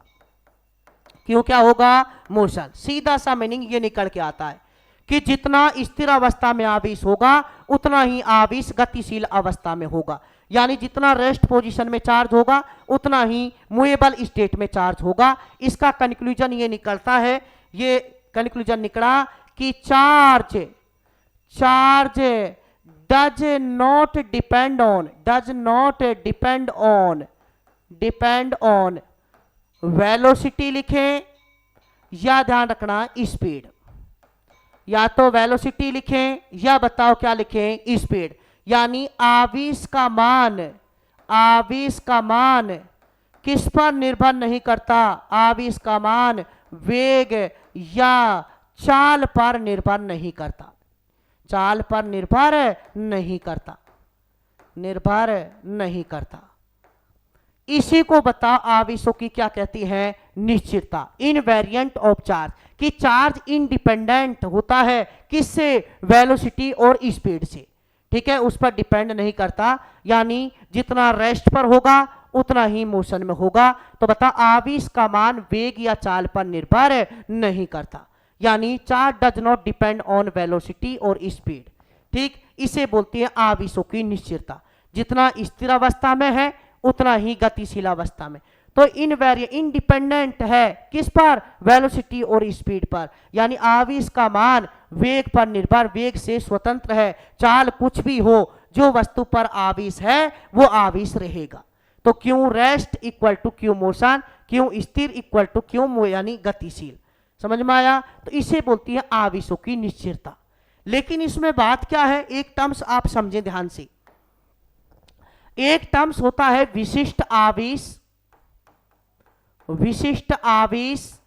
क्यों क्या होगा, मोशन। सीधा सा मीनिंग ये निकल के आता है कि जितना स्थिर अवस्था में आवेश होगा उतना ही आवेश गतिशील अवस्था में होगा, यानी जितना रेस्ट पोजीशन में चार्ज होगा उतना ही मूवेबल स्टेट में चार्ज होगा। इसका कंक्लूजन ये निकलता है, ये कंक्लूजन निकला कि charge does not depend on velocity लिखें या ध्यान रखना स्पीड, या तो वेलोसिटी लिखें या बताओ क्या लिखें, स्पीड। यानी आवेश का मान किस पर निर्भर नहीं करता, आवेश का मान वेग या चाल पर निर्भर नहीं करता, निर्भर नहीं करता। इसी को बताओ आवेशों की क्या कहती है, निश्चितता, इनवेरिएंट ऑफ चार्ज, कि चार्ज इंडिपेंडेंट होता है किससे, वेलोसिटी और स्पीड से, ठीक है, उस पर डिपेंड नहीं करता, यानी जितना रेस्ट पर होगा उतना ही मोशन में होगा। तो बता आवेश का मान वेग या चाल पर निर्भर नहीं करता, यानी charge does not depend on velocity और स्पीड, ठीक, इसे बोलती है आवेशों की निश्चितता। जितना स्थिर अवस्था में है उतना ही गतिशील अवस्था में। तो इंडिपेंडेंट है किस पर, वेलोसिटी और स्पीड पर, यानी आवेश का मान वेग पर निर्भर, वेग से स्वतंत्र है, चाल कुछ भी हो, जो वस्तु पर आवेश है वो आवेश रहेगा। तो क्यों रेस्ट इक्वल टू क्यों मोशन, क्यों स्थिर इक्वल टू क्यों यानी गतिशील, समझ में आया। तो इसे बोलती है आवेशों की निश्चितता। लेकिन इसमें बात क्या है, एक टर्म्स आप समझें ध्यान से, एक टर्म्स होता है विशिष्ट आवेश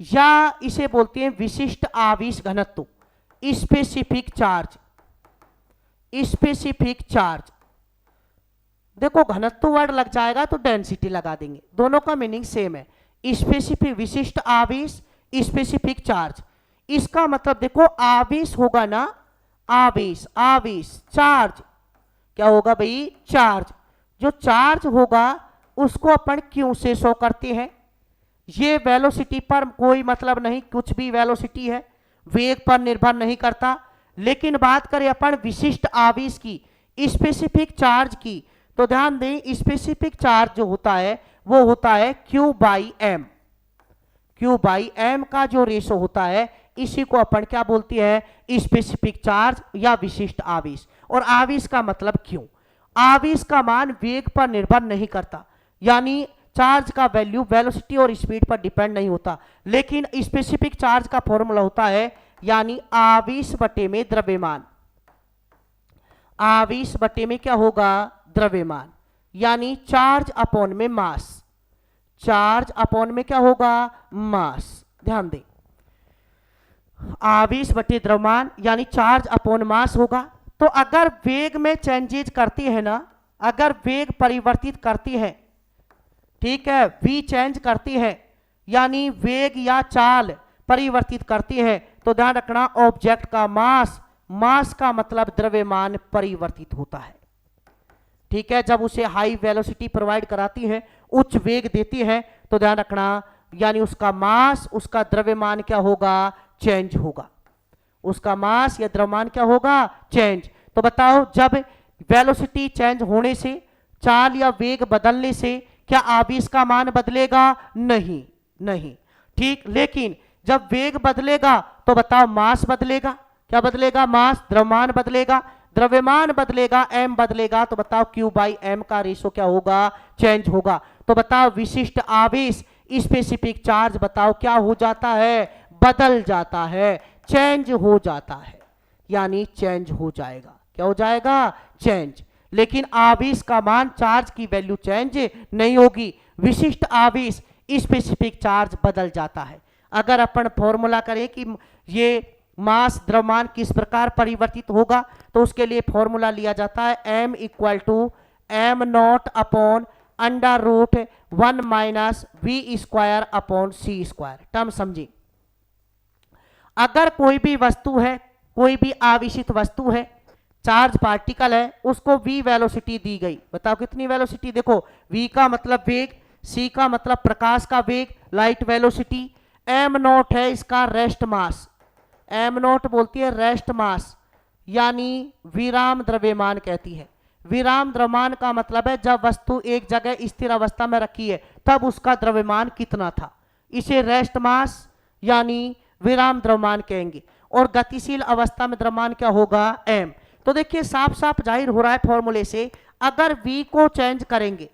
या इसे बोलते हैं विशिष्ट आवेश घनत्व, स्पेसिफिक चार्ज। देखो घनत्व वर्ड लग जाएगा तो डेंसिटी लगा देंगे, दोनों का मीनिंग सेम है। स्पेसिफिक विशिष्ट आवेश, स्पेसिफिक चार्ज, इसका मतलब देखो आवेश होगा ना, आवेश चार्ज क्या होगा भाई, चार्ज। जो चार्ज होगा उसको अपन क्यों से शो करते हैं, ये वेलोसिटी पर कोई मतलब नहीं, कुछ भी वेलोसिटी है, वेग पर निर्भर नहीं करता। लेकिन बात करें अपन विशिष्ट आवेश की, स्पेसिफिक चार्ज की, तो ध्यान दें स्पेसिफिक चार्ज जो होता है वो होता है Q/m, Q/m का जो रेशो होता है इसी को अपन क्या बोलती है, स्पेसिफिक चार्ज या विशिष्ट आवेश। और आवेश का मतलब क्यों, आवेश का मान वेग पर निर्भर नहीं करता, यानी चार्ज का वैल्यू वेलोसिटी और स्पीड पर डिपेंड नहीं होता। लेकिन स्पेसिफिक चार्ज का फॉर्मूला होता है यानी आवेश बटे में द्रव्यमान, आवेश बटे में क्या होगा, द्रव्यमान, यानी चार्ज अपॉन में मास, चार्ज अपॉन में क्या होगा, मास। ध्यान दें आवेश बटे द्रव्यमान यानी चार्ज अपॉन मास होगा। तो अगर वेग में चेंजेज करती है ना, अगर वेग परिवर्तित करती है, ठीक है, v चेंज करती है, यानी वेग या चाल परिवर्तित करती है तो ध्यान रखना ऑब्जेक्ट का मास, मास का मतलब द्रव्यमान परिवर्तित होता है। ठीक है, जब उसे हाई वेलोसिटी प्रोवाइड कराती है, उच्च वेग देती है, तो ध्यान रखना यानी उसका मास, उसका द्रव्यमान क्या होगा, चेंज होगा। उसका मास या द्रव्यमान क्या होगा, चेंज। तो बताओ जब वेलोसिटी चेंज होने से, चाल या वेग बदलने से क्या आवेश का मान बदलेगा, नहीं, नहीं। ठीक, लेकिन जब वेग बदलेगा तो बताओ मास बदलेगा, क्या बदलेगा, मास, द्रव्यमान बदलेगा, द्रव्यमान बदलेगा, एम बदलेगा, तो बताओ क्यू बाई एम का रेशो क्या होगा, चेंज होगा। तो बताओ विशिष्ट आवेश, स्पेसिफिक चार्ज बताओ क्या हो जाता है, बदल जाता है, चेंज हो जाता है, यानी चेंज हो जाएगा, क्या हो जाएगा, चेंज। लेकिन आवेश का मान, चार्ज की वैल्यू चेंज नहीं होगी, विशिष्ट आवेश स्पेसिफिक चार्ज बदल जाता है। अगर अपन फॉर्मूला करें कि ये मास द्रव्यमान किस प्रकार परिवर्तित होगा, तो उसके लिए फॉर्मूला लिया जाता है m equal to M naught upon under root 1 minus V square upon C square. Term समझिए, अगर कोई भी वस्तु है, कोई भी आवेशित वस्तु है, चार्ज पार्टिकल है, उसको v वेलोसिटी दी गई, बताओ कितनी वेलोसिटी, देखो v का मतलब वेग, c का मतलब प्रकाश का वेग, लाइट वेलोसिटी, m नॉट है इसका रेस्ट मास, m नॉट बोलती है रेस्ट मास, यानी विराम द्रव्यमान कहती है। विराम द्रव्यमान का मतलब है जब वस्तु एक जगह स्थिर अवस्था में रखी है तब उसका द्रव्यमान कितना था, इसे रेस्ट मास यानी विराम द्रव्यमान कहेंगे। और गतिशील अवस्था में द्रव्यमान क्या होगा, m। तो देखिए साफ साफ जाहिर हो रहा है फॉर्मूले से, अगर v को चेंज करेंगे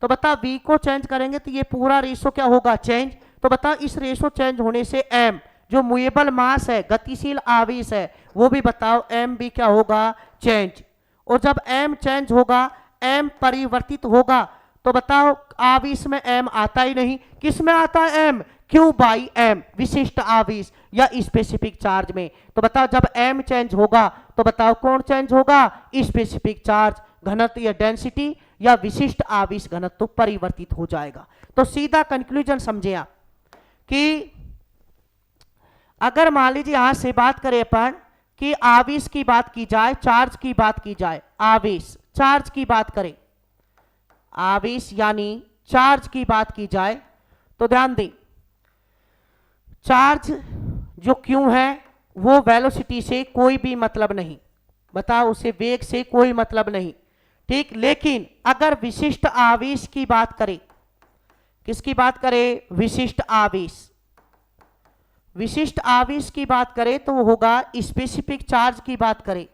तो बता v को चेंज करेंगे तो ये पूरा रेशो क्या होगा, चेंज। तो बता इस रेशो चेंज होने से m जो मूवेबल मास है, गतिशील आवेश है, वो भी बताओ m भी क्या होगा, चेंज। और जब m चेंज होगा, m परिवर्तित होगा, तो बताओ आवेश में m आता ही नहीं, किस में आता है m, q बाई m, विशिष्ट आवेश या स्पेसिफिक चार्ज में। तो बताओ जब m चेंज होगा तो बताओ कौन चेंज होगा, स्पेसिफिक चार्ज, घनत्व या डेंसिटी या विशिष्ट आवेश घनत्व परिवर्तित हो जाएगा। तो सीधा कंक्लूजन समझे आप कि अगर मान लीजिए यहां से बात करें अपन कि आवेश की बात की जाए, चार्ज की बात की जाए, आवेश चार्ज की बात करें, आवेश यानी चार्ज की बात की जाए, तो ध्यान दें चार्ज जो क्यू है वो वेलोसिटी से कोई भी मतलब नहीं, बताओ उसे वेग से कोई मतलब नहीं, ठीक। लेकिन अगर विशिष्ट आवेश की बात करें, किसकी बात करें, विशिष्ट आवेश, विशिष्ट आवेश की बात करें तो वो होगा स्पेसिफिक चार्ज की बात करें,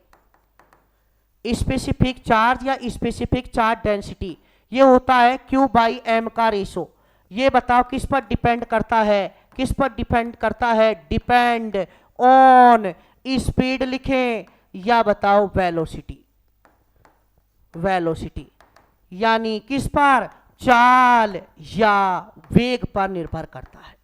स्पेसिफिक चार्ज या स्पेसिफिक चार्ज डेंसिटी, ये होता है Q बाई एम का रेशो। ये बताओ किस पर डिपेंड करता है, किस पर डिपेंड करता है, डिपेंड ऑन स्पीड लिखें या बताओ वेलोसिटी, वेलोसिटी यानी किस पर, चाल या वेग पर निर्भर करता है,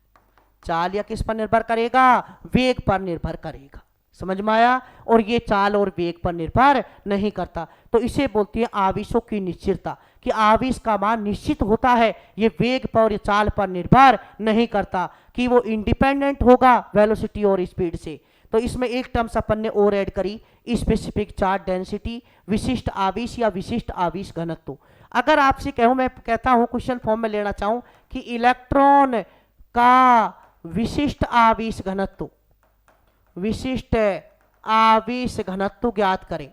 चाल या किस पर निर्भर करेगा, वेग पर निर्भर करेगा, समझ में आया। और ये चाल और वेग पर निर्भर नहीं करता, तो इसे बोलती है आवेशों की निश्चितता, कि आवेश का मान निश्चित होता है, ये वेग पर और चाल पर निर्भर नहीं करता, कि वो इंडिपेंडेंट होगा वेलोसिटी और स्पीड से। तो इसमें एक टर्म्स अपन ने और ऐड करी, स्पेसिफिक चार्ज डेंसिटी, विशिष्ट आवेश या विशिष्ट आवेश घनत्व। अगर आपसे कहूं, मैं कहता हूं क्वेश्चन फॉर्म में लेना चाहूं कि इलेक्ट्रॉन का विशिष्ट आवेश घनत्व, विशिष्ट आवेश घनत्व ज्ञात करें,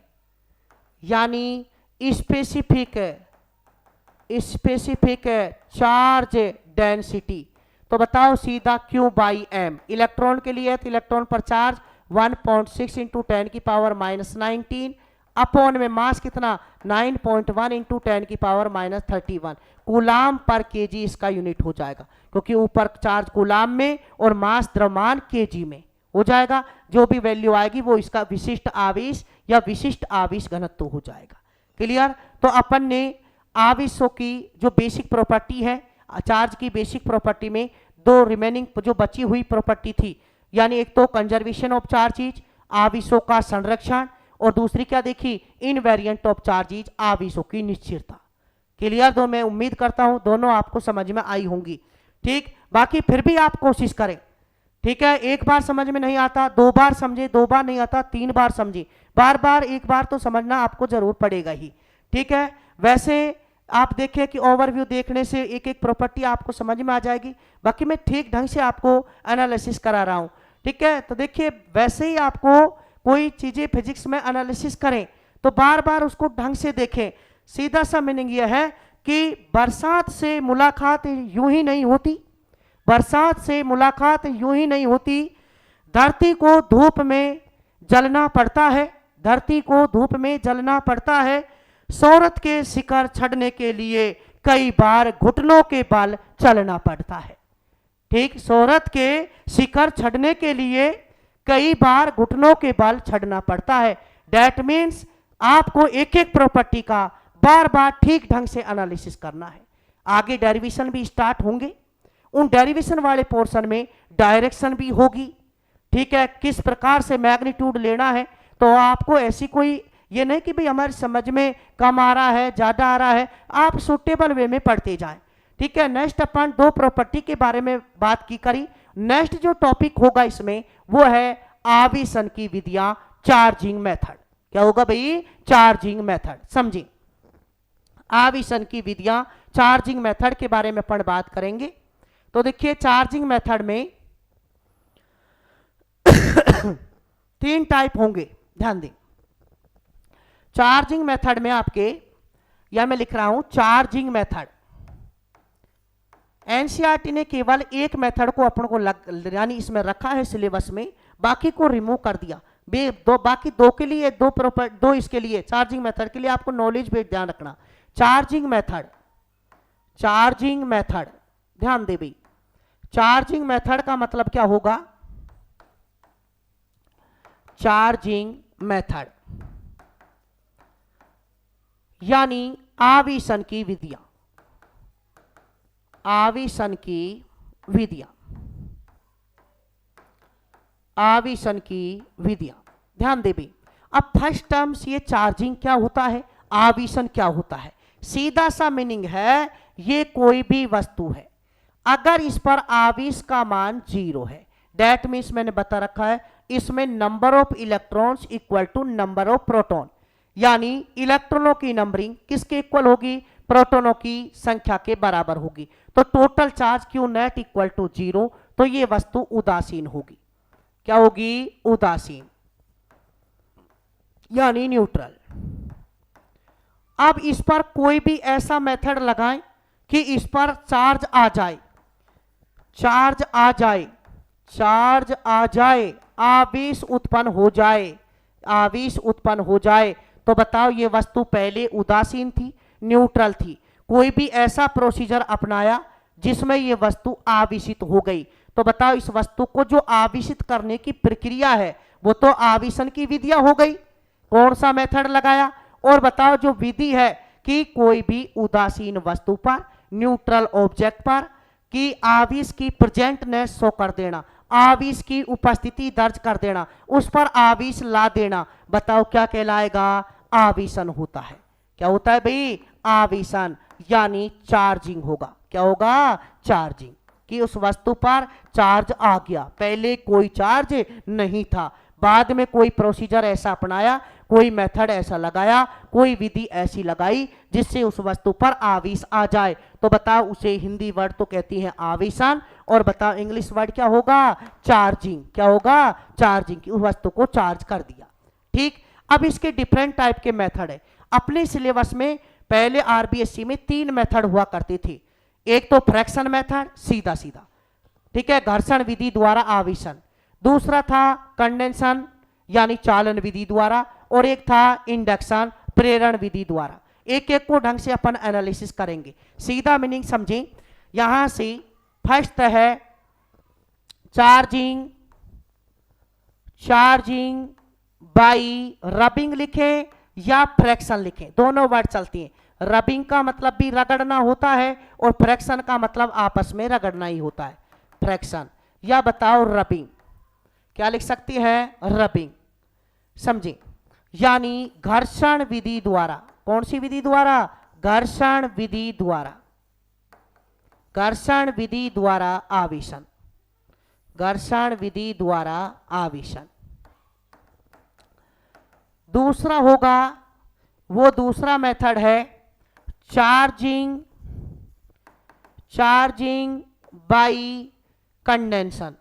यानी स्पेसिफिक चार्ज डेंसिटी। तो बताओ सीधा Q बाई एम, इलेक्ट्रॉन के लिए है तो इलेक्ट्रॉन पर चार्ज 1.6 इंटू 10 की पावर -19, अपॉन में मास कितना 9.1 इंटू 10 की पावर -31 कूलाम पर केजी इसका यूनिट हो जाएगा, क्योंकि ऊपर चार्ज कूलाम में और मास द्रव्यमान केजी में हो जाएगा। जो भी वैल्यू आएगी वो इसका विशिष्ट आवेश या विशिष्ट आवेश घनत्व हो जाएगा। क्लियर। तो अपन ने आवेशों की जो बेसिक प्रॉपर्टी है, चार्ज की बेसिक प्रॉपर्टी में दो रिमेनिंग जो बची हुई प्रॉपर्टी थी, यानी एक तो कंजर्वेशन ऑफ चार्जेज, आवेशों का संरक्षण, और दूसरी क्या देखी, इनवेरिएंट ऑफ चार्जेज, आवेशों की निश्चितता। क्लियर। तो मैं उम्मीद करता हूं दोनों आपको समझ में आई होंगी, ठीक। बाकी फिर भी आप कोशिश करें, ठीक है, एक बार समझ में नहीं आता, दो बार समझे, दो बार नहीं आता, तीन बार समझे, बार बार एक बार तो समझना आपको जरूर पड़ेगा ही। ठीक है, वैसे आप देखिए कि ओवरव्यू देखने से एक एक प्रॉपर्टी आपको समझ में आ जाएगी, बाकी मैं ठीक ढंग से आपको एनालिसिस करा रहा हूं। ठीक है, तो देखिए वैसे ही आपको कोई चीजें फिजिक्स में एनालिसिस करें तो बार बार उसको ढंग से देखें। सीधा सा मीनिंग यह है कि बरसात से मुलाकात यूं ही नहीं होती, बरसात से मुलाकात यूं ही नहीं होती, धरती को धूप में जलना पड़ता है, धरती को धूप में जलना पड़ता है, शोहरत के शिखर चढ़ने के लिए कई बार घुटनों के बल चलना पड़ता है। ठीक, शोहरत के शिखर चढ़ने के लिए कई बार घुटनों के बल चढ़ना पड़ता है। दैट मीन्स आपको एक एक प्रॉपर्टी का बार बार ठीक ढंग से एनालिसिस करना है। आगे डेरिवेशन भी स्टार्ट होंगे, उन डेरिवेशन वाले पोर्शन में डायरेक्शन भी होगी। ठीक है, किस प्रकार से मैग्नीट्यूड लेना है, तो आपको ऐसी कोई ये नहीं कि भाई हमारी समझ में कम आ रहा है, ज्यादा आ रहा है, आप सुटेबल वे में पढ़ते जाएं। ठीक है, नेक्स्ट अपन दो प्रॉपर्टी के बारे में बात की करी। नेक्स्ट जो टॉपिक होगा इसमें वो है आवेशन की विधियां, चार्जिंग मेथड। क्या होगा भाई? Charging method. समझिए, आवेशन की विधियां, चार्जिंग मेथड के बारे में अपन बात करेंगे। तो देखिए चार्जिंग मेथड में तीन टाइप होंगे, ध्यान दें। चार्जिंग मेथड में आपके, या मैं लिख रहा हूं चार्जिंग मेथड, एनसीईआरटी ने केवल एक मेथड को अपन को यानी इसमें रखा है सिलेबस में, बाकी को रिमूव कर दिया। बाकी दो के लिए दो इसके लिए चार्जिंग मेथड के लिए आपको नॉलेज भी ध्यान रखना। चार्जिंग मेथड, चार्जिंग मेथड, ध्यान दे भाई, चार्जिंग मेथड का मतलब क्या होगा? चार्जिंग मेथड यानी आवेशन की विधियां, आवेशन की विधियां, आवेशन की विधियां। ध्यान दे भाई, अब फर्स्ट टर्म्स ये चार्जिंग क्या होता है, आवेशन क्या होता है। सीधा सा मीनिंग है, ये कोई भी वस्तु है, अगर इस पर आवेश का मान 0 है, दैट मीन्स मैंने बता रखा है इसमें number of electrons equal to number of proton, यानी इलेक्ट्रॉनों की नंबरिंग किसके इक्वल होगी? प्रोटॉनों की संख्या के बराबर होगी। तो total charge Q net equal to 0, तो ये वस्तु उदासीन होगी। क्या होगी? उदासीन, यानी न्यूट्रल। अब इस पर कोई भी ऐसा मेथड लगाएं कि इस पर चार्ज आ जाए, चार्ज आ जाए, चार्ज आ जाए, आवेश उत्पन्न हो जाए, आवेश उत्पन्न हो जाए, तो बताओ ये वस्तु पहले उदासीन थी, न्यूट्रल थी। कोई भी ऐसा प्रोसीजर अपनाया जिसमें ये वस्तु आवेशित हो गई, तो बताओ इस वस्तु को जो आवेशित करने की प्रक्रिया है वो तो आवेशन की विधियां हो गई। कौन सा मेथड लगाया? और बताओ जो विधि है कि कोई भी उदासीन वस्तु पर, न्यूट्रल ऑब्जेक्ट पर कि आवेश की प्रेजेंटनेस शो कर देना, आवेश की उपस्थिति दर्ज कर देना, उस पर आवेश ला देना, बताओ क्या कहलाएगा? आवेशन होता है। क्या होता है भाई? आवेशन, यानी चार्जिंग होगा। क्या होगा? चार्जिंग, कि उस वस्तु पर चार्ज आ गया, पहले कोई चार्ज नहीं था, बाद में कोई प्रोसीजर ऐसा अपनाया, कोई मेथड ऐसा लगाया, कोई विधि ऐसी लगाई जिससे उस वस्तु पर आवेश आ जाए, तो बताओ उसे हिंदी वर्ड तो कहती है आवेशन, और बताओ इंग्लिश वर्ड क्या होगा? चार्जिंग। क्या होगा? चार्जिंग, की उस वस्तु को चार्ज कर दिया। ठीक, अब इसके डिफरेंट टाइप के मेथड है। अपने सिलेबस में पहले आरबीएससी में 3 मेथड हुआ करते थे। एक तो फ्रैक्शन मेथड, सीधा सीधा, ठीक है, घर्षण विधि द्वारा आवेशन। दूसरा था कंडेंसन यानी चालन विधि द्वारा, और एक था इंडक्शन प्रेरण विधि द्वारा। एक एक को ढंग से अपन एनालिसिस करेंगे। सीधा मीनिंग समझें, यहां से फर्स्ट है चार्जिंग, चार्जिंग बाई रबिंग लिखें या फ्रैक्शन लिखें, दोनों वर्ड चलती हैं। रबिंग का मतलब भी रगड़ना होता है और फ्रैक्शन का मतलब आपस में रगड़ना ही होता है, फ्रैक्शन। या बताओ रबिंग, क्या लिख सकती है? रबिंग। समझे, यानी घर्षण विधि द्वारा। कौन सी विधि द्वारा? घर्षण विधि द्वारा, घर्षण विधि द्वारा आवेशन। घर्षण विधि द्वारा आवेशन। दूसरा होगा, वो दूसरा मेथड है charging by condensation.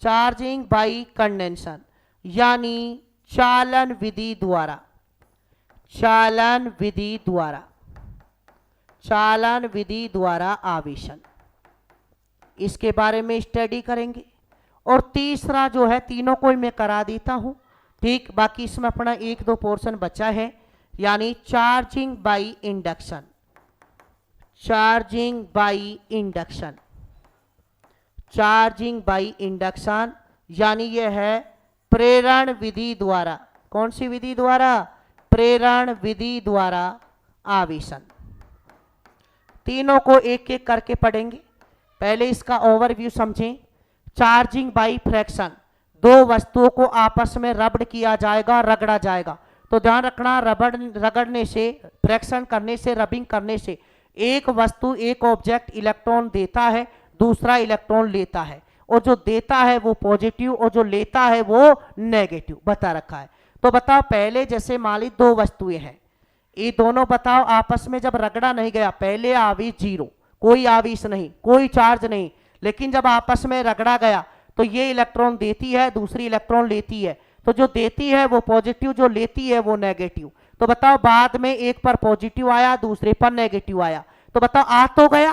Charging by condensation यानी चालन विधि द्वारा, चालन विधि द्वारा आवेशन, इसके बारे में स्टडी करेंगे। और तीसरा जो है, तीनों को मैं करा देता हूं, ठीक, बाकी इसमें अपना एक दो पोर्शन बचा है, यानी charging by induction. Charging by induction यानी यह है प्रेरण विधि द्वारा। कौन सी विधि द्वारा? प्रेरण विधि द्वारा आवेशन। तीनों को एक एक करके पढ़ेंगे। पहले इसका ओवरव्यू समझें। चार्जिंग बाय फ्रैक्शन, दो वस्तुओं को आपस में रबड़ किया जाएगा, रगड़ा जाएगा। तो ध्यान रखना, रगड़ने से, फ्रैक्शन करने से, रबिंग करने से एक वस्तु, एक ऑब्जेक्ट इलेक्ट्रॉन देता है, दूसरा इलेक्ट्रॉन लेता है, और जो देता है वो पॉजिटिव और जो लेता है वो नेगेटिव बता रखा है। तो बताओ, पहले जैसे मान ली दो वस्तुएं हैं, ये दोनों बताओ आपस में जब रगड़ा नहीं गया, पहले आवेश जीरो, कोई आवेश नहीं, कोई चार्ज नहीं, लेकिन जब आपस में रगड़ा गया तो ये इलेक्ट्रॉन देती है, दूसरी इलेक्ट्रॉन लेती है, तो जो देती है वो पॉजिटिव, जो लेती है वो नेगेटिव। तो बताओ, बाद में एक पर पॉजिटिव आया, दूसरे पर नेगेटिव आया, तो बताओ आ तो गया,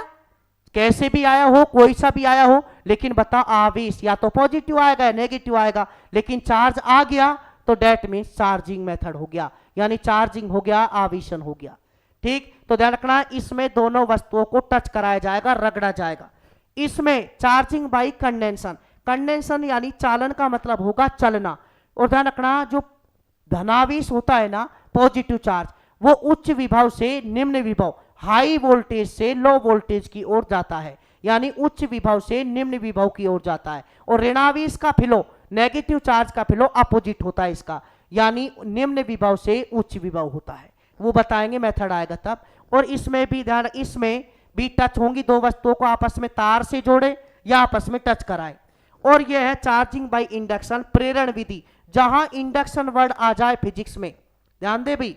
कैसे भी आया हो, कोई सा भी आया हो, लेकिन बताओ आवेश या तो पॉजिटिव आएगा या नेगेटिव आएगा, लेकिन चार्ज आ गया, तो डेट मीन्स चार्जिंग मेथड हो गया, यानी चार्जिंग हो गया, आवेशन हो गया। ठीक, तो ध्यान रखना, इसमें दोनों वस्तुओं को टच कराया जाएगा, रगड़ा जाएगा। इसमें चार्जिंग बाय कंडेंसन, कंडेंसन यानी चालन का मतलब होगा चलना। और ध्यान रखना, जो धनावेश होता है ना, पॉजिटिव चार्ज, वो उच्च विभव से निम्न विभव, हाई वोल्टेज से लो वोल्टेज की ओर जाता है, यानी उच्च विभव से निम्न विभव की ओर जाता है। और ऋणावेश का फ्लो, नेगेटिव चार्ज का फ्लो अपोजिट होता है इसका, यानी निम्न विभव से उच्च विभव होता है, वो बताएंगे, मेथड आएगा तब। और इसमें भी ध्यान, इसमें भी टच होंगी, दो वस्तुओं को आपस में तार से जोड़े या आपस में टच कराए। और यह है चार्जिंग बाय इंडक्शन, प्रेरण विधि। जहां इंडक्शन वर्ड आ जाए फिजिक्स में, ध्यान दे भाई,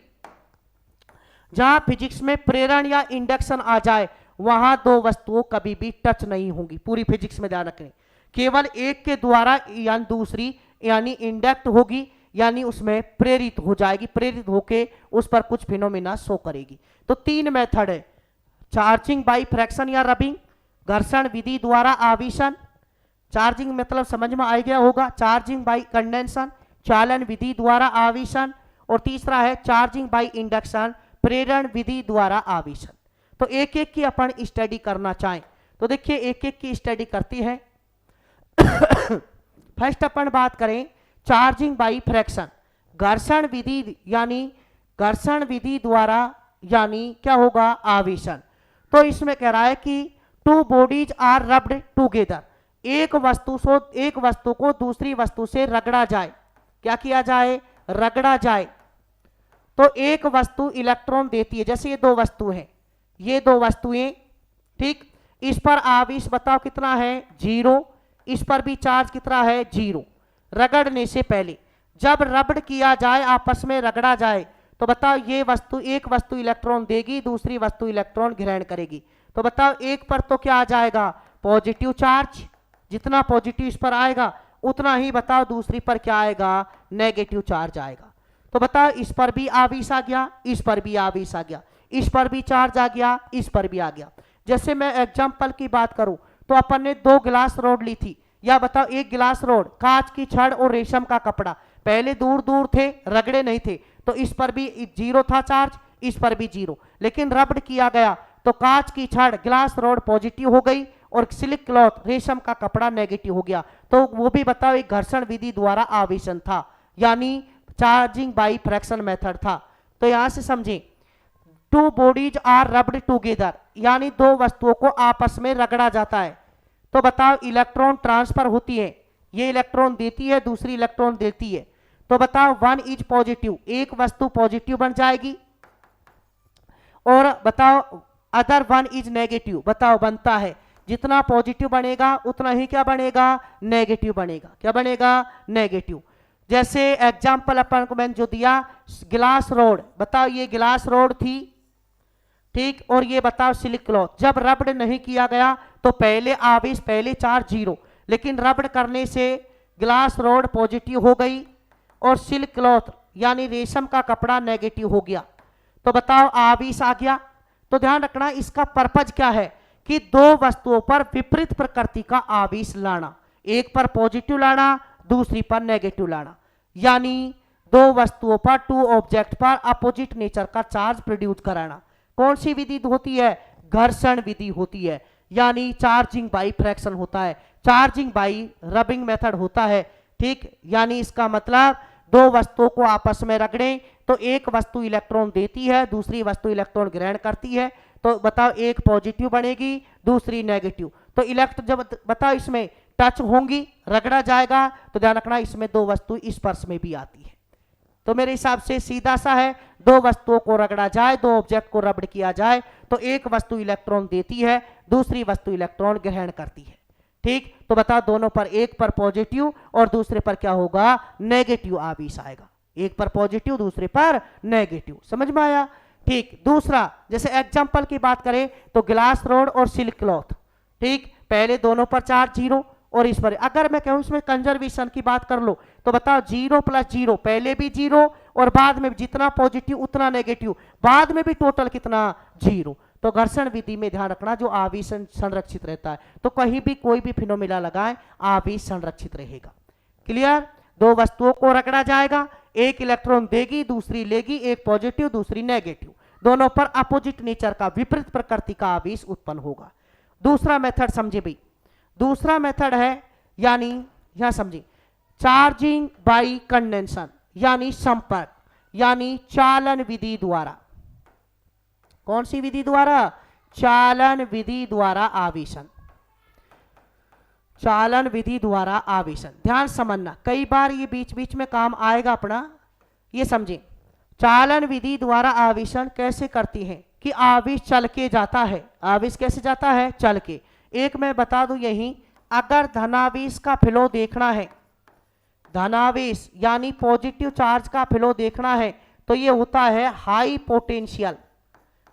जहां फिजिक्स में प्रेरण या इंडक्शन आ जाए, वहां दो वस्तुओं कभी भी टच नहीं होंगी, पूरी फिजिक्स में ध्यान रखें। केवल एक के द्वारा यानी दूसरी यानी इंडक्ट होगी, यानी उसमें प्रेरित हो जाएगी, प्रेरित होके उस पर कुछ फिनोमिना शो करेगी। तो तीन मेथड है, चार्जिंग बाय फ्रैक्शन या रबिंग, घर्षण विधि द्वारा आवेशन, चार्जिंग मतलब समझ में आ गया होगा, चार्जिंग बाय कंडेंसन, चालन विधि द्वारा आवेशन, और तीसरा है चार्जिंग बाय इंडक्शन, प्रेरण विधि द्वारा आवेशन। तो एक एक की अपन स्टडी करना चाहें तो देखिए एक एक की स्टडी करती है। फर्स्ट अपन बात करें चार्जिंग बाय फ्रैक्शन, घर्षण विधि, यानी घर्षण विधि द्वारा यानी क्या होगा, आवेशन। तो इसमें कह रहा है कि two bodies are rubbed together, एक वस्तु को दूसरी वस्तु से रगड़ा जाए, क्या किया जाए, रगड़ा जाए। तो एक वस्तु इलेक्ट्रॉन देती है, जैसे ये दो वस्तु हैं, ये दो वस्तुएं, ठीक, इस पर आवेश बताओ कितना है, जीरो, इस पर भी चार्ज कितना है, जीरो। रगड़ने से पहले जब रबड़ किया जाए, आपस में रगड़ा जाए, तो बताओ ये वस्तु, एक वस्तु इलेक्ट्रॉन देगी, दूसरी वस्तु इलेक्ट्रॉन ग्रहण करेगी। तो बताओ एक पर तो क्या आ जाएगा, पॉजिटिव चार्ज, जितना पॉजिटिव इस पर आएगा उतना ही बताओ दूसरी पर क्या आएगा, नेगेटिव चार्ज आएगा। तो बताओ इस पर भी आवेश आ गया, इस पर भी आवेश आ गया, इस पर भी चार्ज आ गया, इस पर भी आ गया। जैसे मैं एग्जाम्पल की बात करूं तो अपन ने दो गिलास रोड ली थी, या बताओ एक गिलास रोड, कांच की छड़ और रेशम का कपड़ा, पहले दूर दूर थे, रगड़े नहीं थे, तो इस पर भी जीरो था चार्ज, इस पर भी जीरो, लेकिन रबड़ किया गया तो कांच की छड़, ग्लास रोड पॉजिटिव हो गई और सिल्क क्लॉथ, रेशम का कपड़ा नेगेटिव हो गया। तो वो भी बताओ एक घर्षण विधि द्वारा आवेशन था, यानी चार्जिंग बाय फ्रैक्शन मेथड था। तो यहां से समझें, two bodies are rubbed together, यानी दो वस्तुओं को आपस में रगड़ा जाता है। तो बताओ इलेक्ट्रॉन ट्रांसफर होती है, ये इलेक्ट्रॉन देती है, दूसरी इलेक्ट्रॉन देती है। तो बताओ वन इज पॉजिटिव, एक वस्तु पॉजिटिव बन जाएगी, और बताओ अदर वन इज नेगेटिव, बताओ बनता है, जितना पॉजिटिव बनेगा उतना ही क्या बनेगा, नेगेटिव बनेगा। क्या बनेगा, नेगेटिव। जैसे एग्जाम्पल अपन को मैंने जो दिया, गिलास रोड, बताओ ये गिलास रोड थी, ठीक, और ये बताओ सिल्क क्लॉथ। जब रबड़ नहीं किया गया तो पहले आवेश, पहले चार्ज जीरो, लेकिन रबड़ करने से ग्लास रोड पॉजिटिव हो गई और सिल्क क्लॉथ यानी रेशम का कपड़ा नेगेटिव हो गया। तो बताओ आवेश आ गया। तो ध्यान रखना इसका पर्पज क्या है कि दो वस्तुओं पर विपरीत प्रकृति का आवेश लाना, एक पर पॉजिटिव लाना, दूसरी पर नेगेटिव लाना, यानी दो वस्तुओं पर, टू ऑब्जेक्ट पर अपोजिट नेचर का चार्ज प्रोड्यूस कराना। कौन सी विधि होती है, घर्षण विधि होती है, यानी चार्जिंग बाई फ्रैक्शन होता है, चार्जिंग बाई रबिंग मेथड होता है, ठीक। यानी इसका मतलब दो वस्तुओं को आपस में रगड़ें तो एक वस्तु इलेक्ट्रॉन देती है, दूसरी वस्तु इलेक्ट्रॉन ग्रहण करती है। तो बताओ एक पॉजिटिव बनेगी, दूसरी नेगेटिव। तो इलेक्ट्रॉन जब बताओ इसमें टच होंगी, रगड़ा जाएगा, तो ध्यान रखना इसमें दो वस्तु स्पर्श में भी आती है। तो मेरे हिसाब से सीधा सा है, दो वस्तुओं को रगड़ा जाए, दो ऑब्जेक्ट को रबड़ किया जाए तो एक वस्तु इलेक्ट्रॉन देती है, दूसरी वस्तु इलेक्ट्रॉन ग्रहण करती है, ठीक। तो बताओ दोनों पर, एक पर पॉजिटिव और दूसरे पर क्या होगा, नेगेटिव आवेश आएगा, एक पर पॉजिटिव दूसरे पर नेगेटिव। समझ में आया, ठीक। दूसरा जैसे एग्जांपल की बात करें तो ग्लास रोड और सिल्क क्लॉथ, ठीक, पहले दोनों पर चार्ज जीरो और इस पर, अगर मैं कहूं इसमें कंजर्वेशन की बात कर लो तो बताओ जीरो प्लस जीरो, पहले भी जीरो और बाद में जितना पॉजिटिव उतना नेगेटिव, बाद में भी टोटल कितना, जीरो। तो घर्षण विधि में ध्यान रखना जो आवेश संरक्षित रहता है, तो कहीं भी कोई भी फिनोमिना लगाए आवेश संरक्षित रहेगा। क्लियर। दो वस्तुओं को रगड़ा जाएगा, एक इलेक्ट्रॉन देगी दूसरी लेगी, एक पॉजिटिव दूसरी नेगेटिव, दोनों पर अपोजिट नेचर का, विपरीत प्रकृति का आवेश उत्पन्न होगा। दूसरा मेथड समझे भाई, दूसरा मेथड है, यानी यहां समझिए, चार्जिंग बाई कंडेंसन, यानी संपर्क, यानी चालन विधि द्वारा। कौन सी विधि द्वारा, चालन विधि द्वारा आवेशन, चालन विधि द्वारा आवेशन। ध्यान समझना, कई बार ये बीच बीच में काम आएगा अपना, ये समझे। चालन विधि द्वारा आवेशन कैसे करती है कि आवेश चल के जाता है, आवेश कैसे जाता है, चल के। एक मैं बता दूं यही, अगर धनावेश का फ्लो देखना है, धनावेश यानी पॉजिटिव चार्ज का फ्लो देखना है तो ये होता है हाई पोटेंशियल।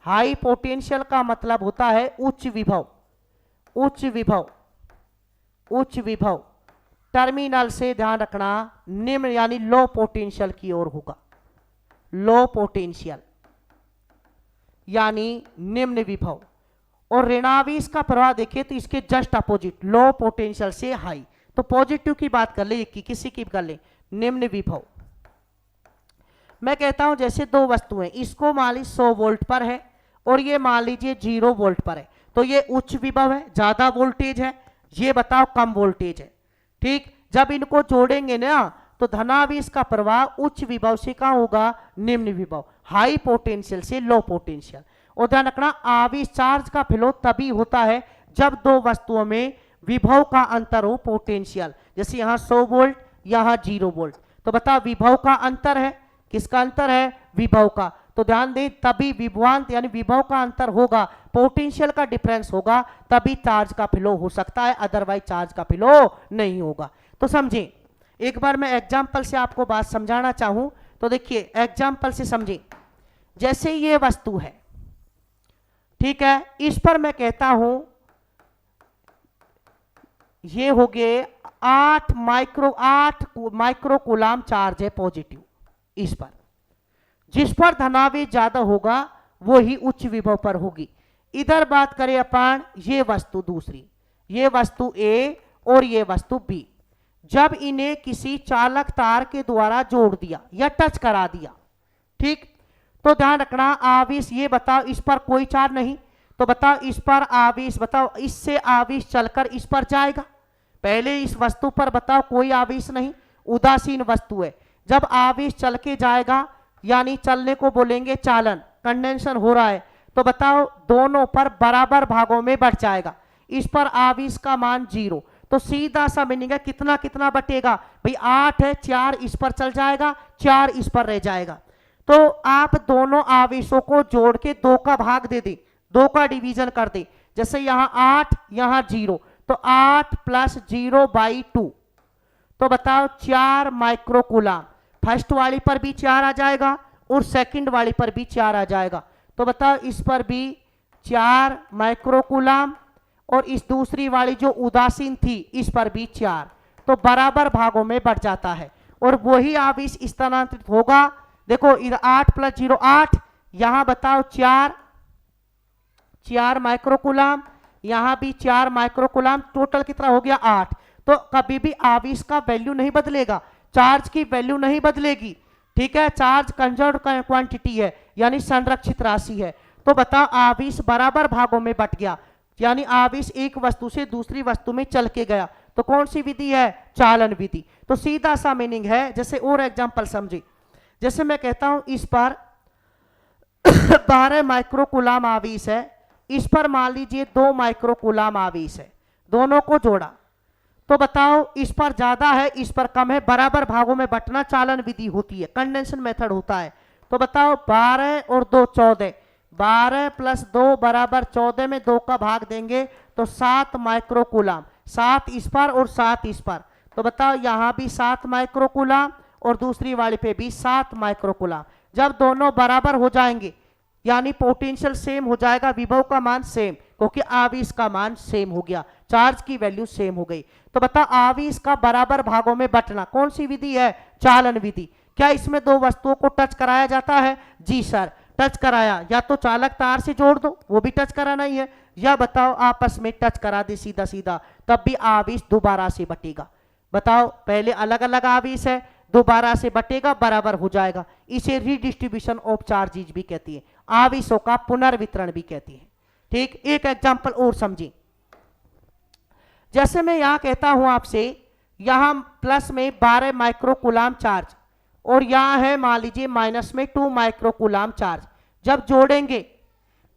हाई पोटेंशियल का मतलब होता है उच्च विभव, उच्च विभव, उच्च विभव। टर्मिनल से ध्यान रखना निम्न यानी लो पोटेंशियल की ओर होगा, लो पोटेंशियल यानी निम्न विभव। और ऋणावेश का प्रवाह देखिए तो इसके जस्ट अपोजिट, लो पोटेंशियल से हाई। तो पॉजिटिव की बात कर ले, किसी की कर ले, निम्न विभव। मैं कहता हूं जैसे दो वस्तुएं, इसको मान लीजिए 100 वोल्ट पर है और ये मान लीजिए 0 वोल्ट पर है, तो ये उच्च विभव है, ज्यादा वोल्टेज है, ये बताओ कम वोल्टेज है, ठीक। जब इनको जोड़ेंगे ना तो धनावेश का प्रवाह उच्च विभव से कहां होगा, निम्न विभव, हाई पोटेंशियल से लो पोटेंशियल। और ध्यान रखना आवेश चार्ज का फ्लो तभी होता है जब दो वस्तुओं में विभव का अंतर हो, पोटेंशियल। जैसे यहां 100 वोल्ट, यहां 0 वोल्ट, तो बताओ विभव का अंतर है, किसका अंतर है, विभव का। तो ध्यान दें तभी विभवांत यानी विभव का अंतर होगा, पोटेंशियल का डिफरेंस होगा, तभी चार्ज का फ्लो हो सकता है, अदरवाइज चार्ज का फ्लो नहीं होगा। तो समझें, एक बार मैं एग्जाम्पल से आपको बात समझाना चाहूं तो देखिए एग्जाम्पल से समझें। जैसे ये वस्तु है, ठीक है, इस पर मैं कहता हूं ये हो गए 8 माइक्रो कूलाम चार्ज है पॉजिटिव इस पर, जिस पर धनावेश ज्यादा होगा वो ही उच्च विभव पर होगी। इधर बात करें अपन ये वस्तु दूसरी, ये वस्तु ए और ये वस्तु बी, जब इन्हें किसी चालक तार के द्वारा जोड़ दिया या टच करा दिया, ठीक, तो ध्यान रखना आवेश, ये बताओ इस पर कोई चार्ज नहीं, तो बताओ इस पर आवेश, बताओ इससे आवेश चलकर इस पर जाएगा, पहले इस वस्तु पर बताओ कोई आवेश नहीं, उदासीन वस्तु है। जब आवेश चल के जाएगा यानी चलने को बोलेंगे चालन, कंडेंशन हो रहा है, तो बताओ दोनों पर बराबर भागों में बढ़ जाएगा। इस पर आवेश का मान 0, तो सीधा सा मीनिंग है कितना कितना बटेगा भाई, 8 है, 4 इस पर चल जाएगा, 4 इस पर रह जाएगा। तो आप दोनों आवेशों को जोड़ के 2 का भाग दे दें, 2 का डिवीजन कर दें। जैसे यहां 8 यहां 0, तो 8 + 0/2, तो बताओ 4 माइक्रोकूलाम। फर्स्ट वाली पर भी 4 आ जाएगा और सेकंड वाली पर भी 4 आ जाएगा, तो बताओ इस पर भी 4 माइक्रोकूलाम और इस दूसरी वाली जो उदासीन थी इस पर भी 4, तो बराबर भागों में बढ़ जाता है और वही आवेश स्थानांतरित होगा। देखो इधर 8 + 0 8, यहां बताओ 4 माइक्रोकूलाम, यहां भी 4 माइक्रोकूलाम, टोटल कितना हो गया 8। तो कभी भी आवेश का वैल्यू नहीं बदलेगा, चार्ज की वैल्यू नहीं बदलेगी, ठीक है। चार्ज कंजर्व्ड क्वांटिटी है यानी संरक्षित राशि है। तो बताओ आवेश बराबर भागों में बट गया, यानी आवेश एक वस्तु से दूसरी वस्तु में चल के गया, तो कौन सी विधि है, चालन विधि। तो सीधा सा मीनिंग है, जैसे और एग्जांपल समझे, जैसे मैं कहता हूं इस पर 12 माइक्रोकूलाम आवेश है, इस पर मान लीजिए 2 माइक्रोकूलाम आवेश है, दोनों को जोड़ा, तो बताओ इस पर ज्यादा है इस पर कम है, बराबर भागों में बंटना चालन विधि होती है, कंडेंसेशन मेथड होता है। तो बताओ 12 और 2 14, 12 + 2 = 14 में 2 का भाग देंगे तो 7 माइक्रोकूलाम, 7 इस पर और 7 इस पर, तो बताओ यहां भी 7 माइक्रोकूलाम और दूसरी वाली पे भी 7 माइक्रोकूलाम। जब दोनों बराबर हो जाएंगे यानी पोटेंशियल सेम हो जाएगा, विभव का मान सेम, क्योंकि आवेश का मान सेम हो गया, चार्ज की वैल्यू सेम हो गई। तो बता आवेश का बराबर भागों में बंटना कौन सी विधि है, चालन विधि। क्या इसमें 2 वस्तुओं को टच कराया जाता है, जी सर टच कराया, या तो चालक तार से जोड़ दो वो भी टच कराना ही है, या बताओ आपस में टच करा दे सीधा सीधा, तब भी आवेश दोबारा से बटेगा। बताओ पहले अलग अलग आवेश है, दोबारा से बटेगा, बराबर हो जाएगा, इसे रीडिस्ट्रीब्यूशन ऑफ चार्जेज भी कहती है, आवेशों का पुनर्वितरण भी कहती है। ठीक, एक एग्जांपल और समझिए, जैसे मैं यहां कहता हूं आपसे यहां प्लस में 12 माइक्रोकूलाम चार्ज और यहां है मान लीजिए माइनस में 2 माइक्रोकूलाम चार्ज, जब जोड़ेंगे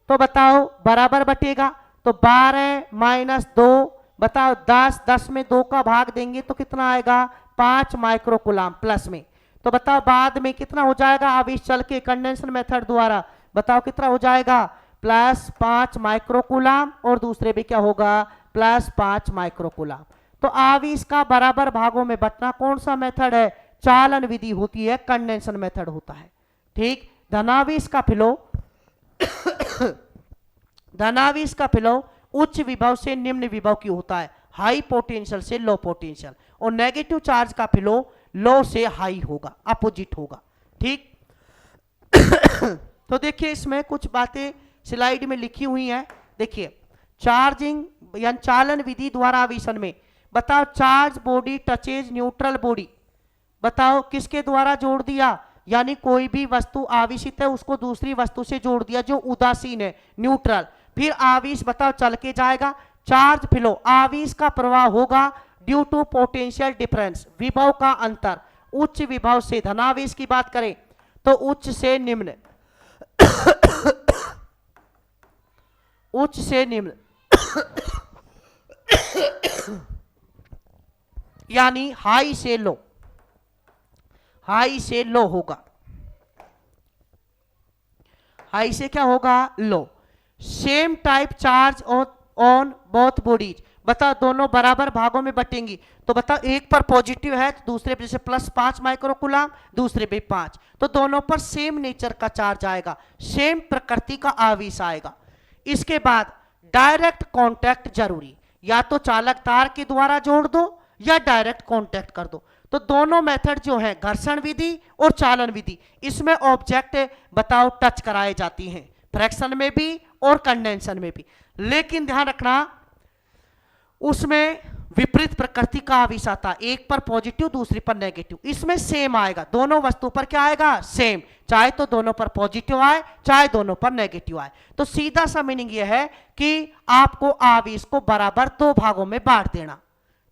तो बताओ बराबर बटेगा, तो 12 - 2 बताओ 10, 10 में 2 का भाग देंगे तो कितना आएगा 5 माइक्रोकूलाम प्लस में, तो बताओ बाद में कितना हो जाएगा आवेश चल के कंडेंसेशन मेथड द्वारा, बताओ कितना हो जाएगा +5 माइक्रोकूलाम और दूसरे भी क्या होगा +5 माइक्रोकूलाम। तो आवेश का बराबर भागों में बंटना कौन सा मेथड है, चालन विधि होती है, कंडेंसेशन मेथड होता है। ठीक, धनावेश का फ्लो धनावेश का फ्लो उच्च विभव से निम्न विभव की होता है, हाई पोटेंशियल से लो पोटेंशियल, और नेगेटिव चार्ज का फ्लो लो से हाई होगा, अपोजिट होगा। ठीक तो देखिए इसमें कुछ बातें स्लाइड में लिखी हुई हैं, देखिए चार्जिंग या चालन विधि द्वारा आवेशन में बताओ charge body touches neutral body, बताओ किसके द्वारा जोड़ दिया, यानी कोई भी वस्तु आवेशित है उसको दूसरी वस्तु से जोड़ दिया जो उदासीन है न्यूट्रल, फिर आवेश बताओ चल के जाएगा, चार्ज फ्लो आवेश का प्रवाह होगा ड्यू टू पोटेंशियल डिफरेंस, विभव का अंतर, उच्च विभव से धनावेश की बात करें तो उच्च से निम्न उच्च से निम्न यानी हाई से लो, हाई से लो होगा, हाई से क्या होगा low. Same type charge on both bodies, बताओ दोनों बराबर भागों में बटेंगी, तो बताओ एक पर पॉजिटिव है तो दूसरे पे जैसे +5 माइक्रोकूलाम, दूसरे पे 5, तो दोनों पर सेम नेचर का चार्ज आएगा, सेम प्रकृति का आवेश आएगा। इसके बाद डायरेक्ट कांटेक्ट जरूरी, या तो चालक तार के द्वारा जोड़ दो या डायरेक्ट कांटेक्ट कर दो, तो दोनों मेथड जो है घर्षण विधि और चालन विधि, इसमें ऑब्जेक्ट बताओ टच कराए जाती हैं, फ्रैक्शन में भी और कंडेंसेशन में भी, लेकिन ध्यान रखना उसमें विपरीत प्रकृति का आवेश आता, एक पर पॉजिटिव दूसरी पर नेगेटिव, इसमें सेम आएगा, दोनों वस्तु पर क्या आएगा सेम, चाहे तो दोनों पर पॉजिटिव आए चाहे दोनों पर नेगेटिव आए। तो सीधा सा मीनिंग यह है कि आपको आवेश को बराबर 2 भागों में बांट देना,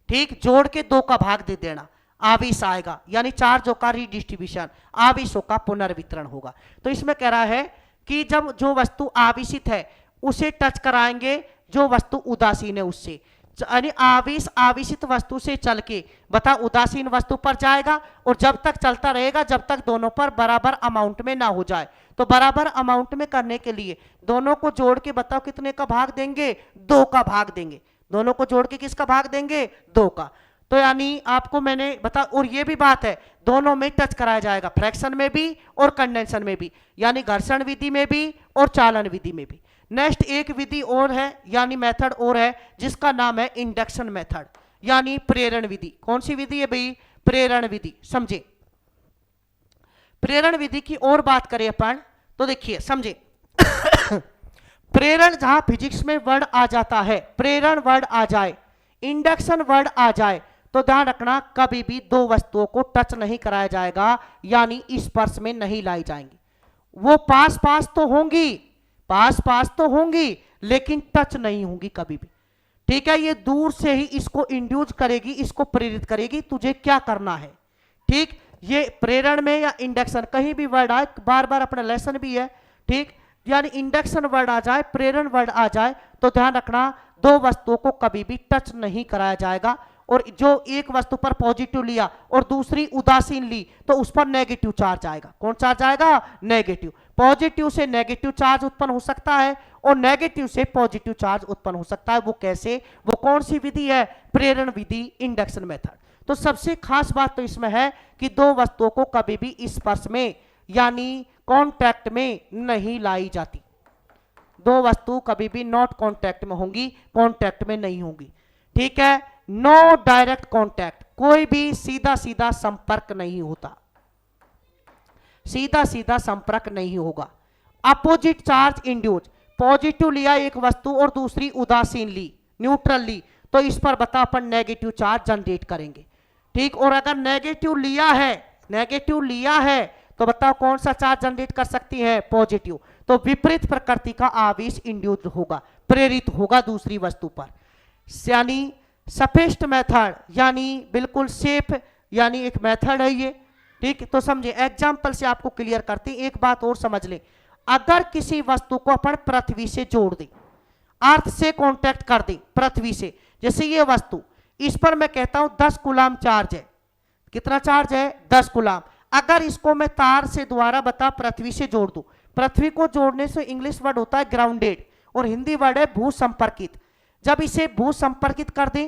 ठीक, जोड़ के 2 का भाग दे देना, आवेश आएगा यानी चार्जों का रिडिस्ट्रीब्यूशन, आवेशों का पुनर्वितरण होगा। तो इसमें कह रहा है कि जब जो वस्तु आवेशित है उसे टच कराएंगे जो वस्तु उदासीन है उससे, यानी आवेश आवेशित वस्तु से चल के बता उदासीन वस्तु पर जाएगा और जब तक चलता रहेगा जब तक दोनों पर बराबर अमाउंट में ना हो जाए। तो बराबर अमाउंट में करने के लिए दोनों को जोड़ के बताओ कितने का भाग देंगे, 2 का भाग देंगे। दोनों को जोड़ के किसका भाग देंगे, 2 का। तो यानी आपको मैंने बता, और ये भी बात है दोनों में टच कराया जाएगा, फ्रैक्शन में भी और कंडेंसन में भी, यानी घर्षण विधि में भी और चालन विधि में भी। नेक्स्ट एक विधि और है यानी मेथड और है जिसका नाम है इंडक्शन मेथड यानी प्रेरण विधि। कौन सी विधि है भाई, प्रेरण विधि। समझे, प्रेरण विधि की और बात करें अपन तो देखिए समझे प्रेरण जहां फिजिक्स में वर्ड आ जाता है, प्रेरण वर्ड आ जाए, इंडक्शन वर्ड आ जाए, तो ध्यान रखना कभी भी दो वस्तुओं को टच नहीं कराया जाएगा यानी स्पर्श में नहीं लाई जाएंगी। वो पास पास तो होंगी, पास पास तो होंगी लेकिन टच नहीं होंगी कभी भी। ठीक है, ये दूर से ही इसको इंड्यूस करेगी, इसको प्रेरित करेगी, तुझे क्या करना है। ठीक, ये प्रेरण में या इंडक्शन कहीं भी वर्ड आए, बार बार अपना लेसन भी है। ठीक, यानी इंडक्शन वर्ड आ जाए, प्रेरण वर्ड आ जाए तो ध्यान रखना दो वस्तुओं को कभी भी टच नहीं कराया जाएगा। और जो एक वस्तु पर पॉजिटिव लिया और दूसरी उदासीन ली तो उस पर नेगेटिव चार्ज आएगा। कौन चार्ज आएगा, नेगेटिव। पॉजिटिव से नेगेटिव चार्ज उत्पन्न हो सकता है और नेगेटिव से पॉजिटिव चार्ज उत्पन्न हो सकता है। वो कैसे, वो कौन सी विधि है, प्रेरण विधि, इंडक्शन मेथड। तो सबसे खास बात तो इसमें है कि दो वस्तुओं को कभी भी स्पर्श में यानी कॉन्टैक्ट में नहीं लाई जाती। दो वस्तु कभी भी नॉट कॉन्टैक्ट में होंगी, कॉन्टैक्ट में नहीं होंगी। ठीक है, नो डायरेक्ट कॉन्टैक्ट, कोई भी सीधा सीधा संपर्क नहीं होता, सीधा सीधा संपर्क नहीं होगा। अपोजिट चार्ज इंड्यूस, पॉजिटिव लिया एक वस्तु और दूसरी उदासीन ली, न्यूट्रल ली, तो इस पर बता अपन नेगेटिव चार्ज जनरेट करेंगे। ठीक, और अगर नेगेटिव लिया है, नेगेटिव लिया है तो बताओ कौन सा चार्ज जनरेट कर सकती है, पॉजिटिव। तो विपरीत प्रकृति का आवेश इंड्यूस्ड होगा, प्रेरित होगा दूसरी वस्तु पर। यानी सफेस्ट मेथड यानी बिल्कुल सेफ यानी एक मेथड है ये। ठीक, तो समझे, एग्जाम्पल से आपको क्लियर करते हैं। एक बात और समझ ले, अगर किसी वस्तु को अपन पृथ्वी से जोड़ दें, अर्थ से कांटेक्ट कर दें पृथ्वी से, जैसे ये वस्तु, इस पर मैं कहता हूं 10 कूलाम चार्ज है। कितना चार्ज है, 10 कूलाम। अगर इसको मैं तार से द्वारा बता पृथ्वी से जोड़ दूं, पृथ्वी को जोड़ने से इंग्लिश वर्ड होता है ग्राउंडेड और हिंदी वर्ड है भू संपर्कित। जब इसे भू संपर्कित कर दें,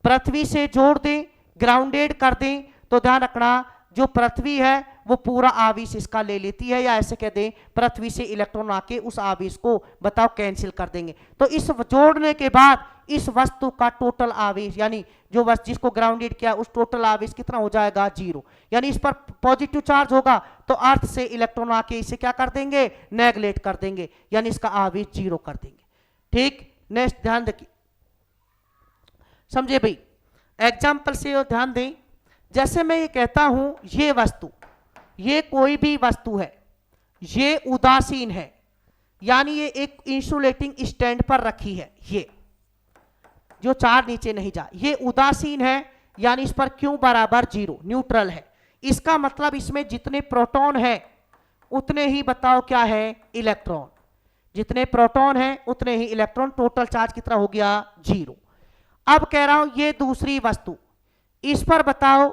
पृथ्वी से जोड़ दें, ग्राउंडेड कर दें, तो ध्यान रखना जो पृथ्वी है वो पूरा आवेश इसका ले लेती है, या ऐसे कह दें पृथ्वी से इलेक्ट्रॉन आके उस आवेश को बताओ कैंसिल कर देंगे। तो इस जोड़ने के बाद इस वस्तु का टोटल आवेश यानी जो वस्तु जिसको ग्राउंडेड किया उस टोटल आवेश कितना हो जाएगा, 0। यानी इस पर पॉजिटिव चार्ज होगा तो अर्थ से इलेक्ट्रॉन आके इसे क्या कर देंगे, नेगलेक्ट कर देंगे, यानी इसका आवेश 0 कर देंगे। ठीक, नेक्स्ट ध्यान रखिए, समझे भाई, एग्जाम्पल से ध्यान दें। जैसे मैं ये कहता हूं ये वस्तु, ये कोई भी वस्तु है, ये उदासीन है, यानी ये एक इंसुलेटिंग स्टैंड पर रखी है, ये जो चार्ज नीचे नहीं जा, ये उदासीन है यानी इस पर Q बराबर 0, न्यूट्रल है। इसका मतलब इसमें जितने प्रोटॉन है उतने ही बताओ क्या है, इलेक्ट्रॉन। जितने प्रोटॉन है उतने ही इलेक्ट्रॉन, टोटल चार्ज कितना हो गया, 0। अब कह रहा हूं ये दूसरी वस्तु, इस पर बताओ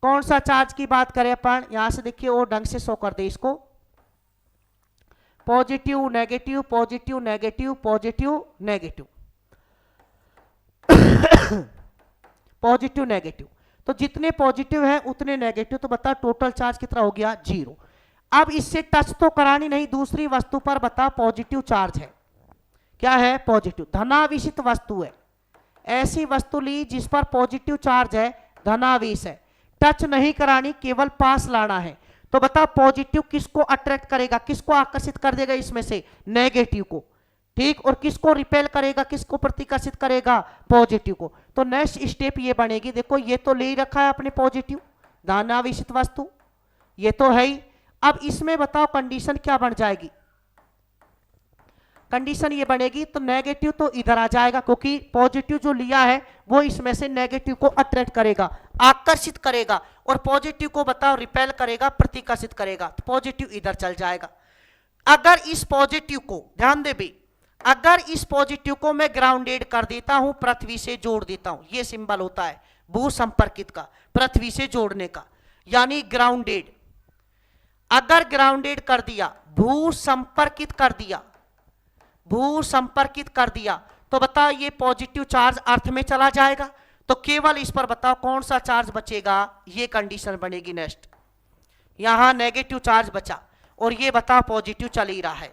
कौन सा चार्ज की बात करें अपन, यहां से देखिए और ढंग से शो कर दे इसको, positive negative, positive negative, positive negative positive negative. तो जितने पॉजिटिव है उतने नेगेटिव, तो बताओ टोटल चार्ज कितना हो गया, 0। अब इससे टच तो करानी नहीं, दूसरी वस्तु पर बताओ पॉजिटिव चार्ज है, क्या है, पॉजिटिव, धनावेशित वस्तु है। ऐसी वस्तु ली जिस पर पॉजिटिव चार्ज है, धनावेश है, टच नहीं करानी, केवल पास लाना है। तो बताओ पॉजिटिव किसको अट्रैक्ट करेगा, किसको आकर्षित कर देगा इसमें से, नेगेटिव को। ठीक, और किसको रिपेल करेगा, किसको प्रतिकर्षित करेगा, पॉजिटिव को। तो नेक्स्ट स्टेप ये बनेगी, देखो ये तो ले ही रखा है अपने पॉजिटिव, धनावेशित वस्तु, ये तो है ही। अब इसमें बताओ कंडीशन क्या बन जाएगी, कंडीशन ये बनेगी तो नेगेटिव तो इधर आ जाएगा क्योंकि पॉजिटिव जो लिया है वो इसमें से नेगेटिव को अट्रैक्ट करेगा, आकर्षित करेगा, और पॉजिटिव को बताओ रिपेल करेगा, प्रतिकर्षित करेगा, तो पॉजिटिव इधर चल जाएगा। अगर इस पॉजिटिव को ध्यान दे भी, अगर इस पॉजिटिव को मैं ग्राउंडेड कर देता हूं, पृथ्वी से जोड़ देता हूं, ये सिंबल होता है भू संपर्कित का, पृथ्वी से जोड़ने का, यानी ग्राउंडेड। अगर ग्राउंडेड कर दिया, भू संपर्कित कर दिया, भू संपर्कित कर दिया, तो बताओ ये पॉजिटिव चार्ज अर्थ में चला जाएगा, तो केवल इस पर बताओ कौन सा चार्ज बचेगा, ये कंडीशन बनेगी। नेक्स्ट यहां नेगेटिव चार्ज बचा और ये बताओ पॉजिटिव चल ही रहा है,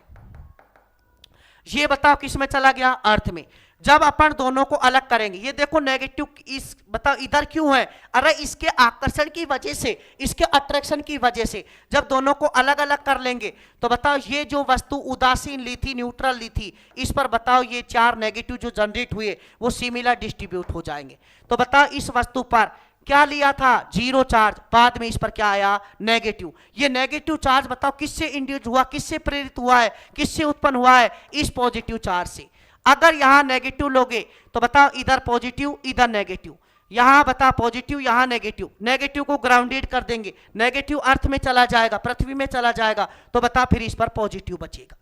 ये बताओ किस में चला गया, अर्थ में। जब अपन दोनों को अलग करेंगे, ये देखो नेगेटिव इस बताओ इधर क्यों है, अरे इसके आकर्षण की वजह से, इसके अट्रैक्शन की वजह से। जब दोनों को अलग अलग कर लेंगे तो बताओ ये जो वस्तु उदासीन ली थी, न्यूट्रल ली थी, इस पर बताओ ये 4 नेगेटिव जो जनरेट हुए वो सिमिलर डिस्ट्रीब्यूट हो जाएंगे। तो बताओ इस वस्तु पर क्या लिया था, 0 चार्ज, बाद में इस पर क्या आया, नेगेटिव। ये नेगेटिव चार्ज बताओ किससे इंड्यूस हुआ, किससे प्रेरित हुआ है, किससे उत्पन्न हुआ है, इस पॉजिटिव चार्ज से। अगर यहां नेगेटिव लोगे तो बताओ इधर पॉजिटिव इधर नेगेटिव, यहां बताओ पॉजिटिव यहां नेगेटिव, नेगेटिव को ग्राउंडेड कर देंगे, नेगेटिव अर्थ में चला जाएगा, पृथ्वी में चला जाएगा, तो बताओ फिर इस पर पॉजिटिव बचेगा।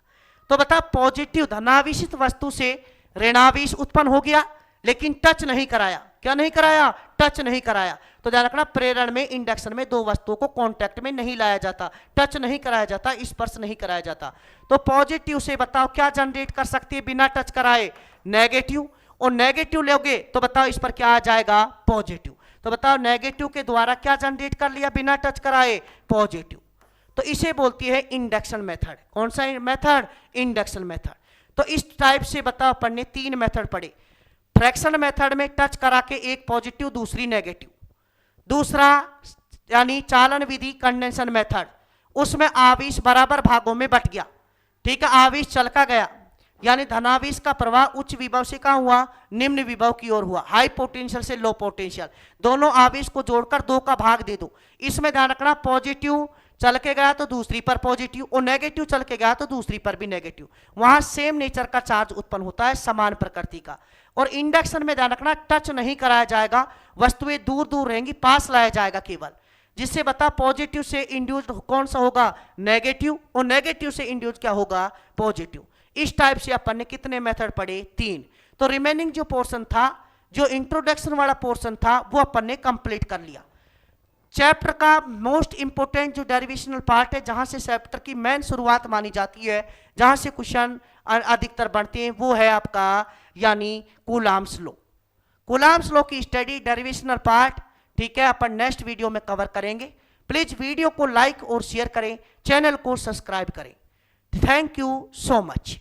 तो बताओ पॉजिटिव धनावेशित वस्तु से ऋणावेश उत्पन्न हो गया, लेकिन टच नहीं कराया। क्या नहीं कराया, टच नहीं कराया। तो ध्यान रखना, प्रेरण में, इंडक्शन में दो वस्तुओं को कांटेक्ट में नहीं लाया जाता, टच नहीं कराया जाता, स्पर्श नहीं कराया जाता। तो पॉजिटिव से बताओ क्या जनरेट कर सकती है बिना टच कराए, नेगेटिव, और नेगेटिव लोगे तो बताओ इस पर क्या आ जाएगा, पॉजिटिव। तो बताओ नेगेटिव के द्वारा क्या जनरेट कर लिया बिना टच कराए, पॉजिटिव। तो इसे बोलती है इंडक्शन मेथड। कौन सा मेथड, इंडक्शन मेथड। तो इस टाइप से बताओ अपन ने 3 मेथड पढ़े। फ्रैक्शन मेथड में टच करा के एक पॉजिटिव दूसरी नेगेटिव, दूसरा यानी चालन विधि कंडेंसन मेथड, उसमें आवेश बराबर भागों में बट गया, ठीक है, आवेश चलका गया, यानी धनावेश का प्रवाह उच्च विभव से कहां हुआ, निम्न विभव की ओर हुआ, हाई पोटेंशियल से लो पोटेंशियल, दोनों आवेश को जोड़कर 2 का भाग दे दो। इसमें ध्यान रखना, पॉजिटिव चल के गया तो दूसरी पर पॉजिटिव, और नेगेटिव चल के गया तो दूसरी पर भी नेगेटिव, वहां सेम नेचर का चार्ज उत्पन्न होता है, समान प्रकृति का। और इंडक्शन में ध्यान रखना, टच नहीं कराया जाएगा, वस्तुएं दूर दूर रहेंगी, पास लाया जाएगा केवल, जिससे बता पॉजिटिव से इंड्यूस्ड कौन सा होगा, नेगेटिव, और नेगेटिव से इंड्यूस्ड क्या होगा, पॉजिटिव। इस टाइप से अपन ने कितने मेथड पढ़े, 3। तो रिमेनिंग जो पोर्शन था, जो इंट्रोडक्शन वाला पोर्शन था, वो अपन ने कंप्लीट कर लिया। चैप्टर का मोस्ट इंपोर्टेंट जो डेरिवेशनल पार्ट है, जहां से चैप्टर की मेन शुरुआत मानी जाती है, जहां से क्वेश्चन अधिकतर बनते हैं, वो है आपका यानी कूलाम्स लॉ। कूलाम्स लॉ की स्टडी डेरिवेशनल पार्ट, ठीक है, अपन नेक्स्ट वीडियो में कवर करेंगे। प्लीज वीडियो को लाइक और शेयर करें, चैनल को सब्सक्राइब करें। Thank you so much.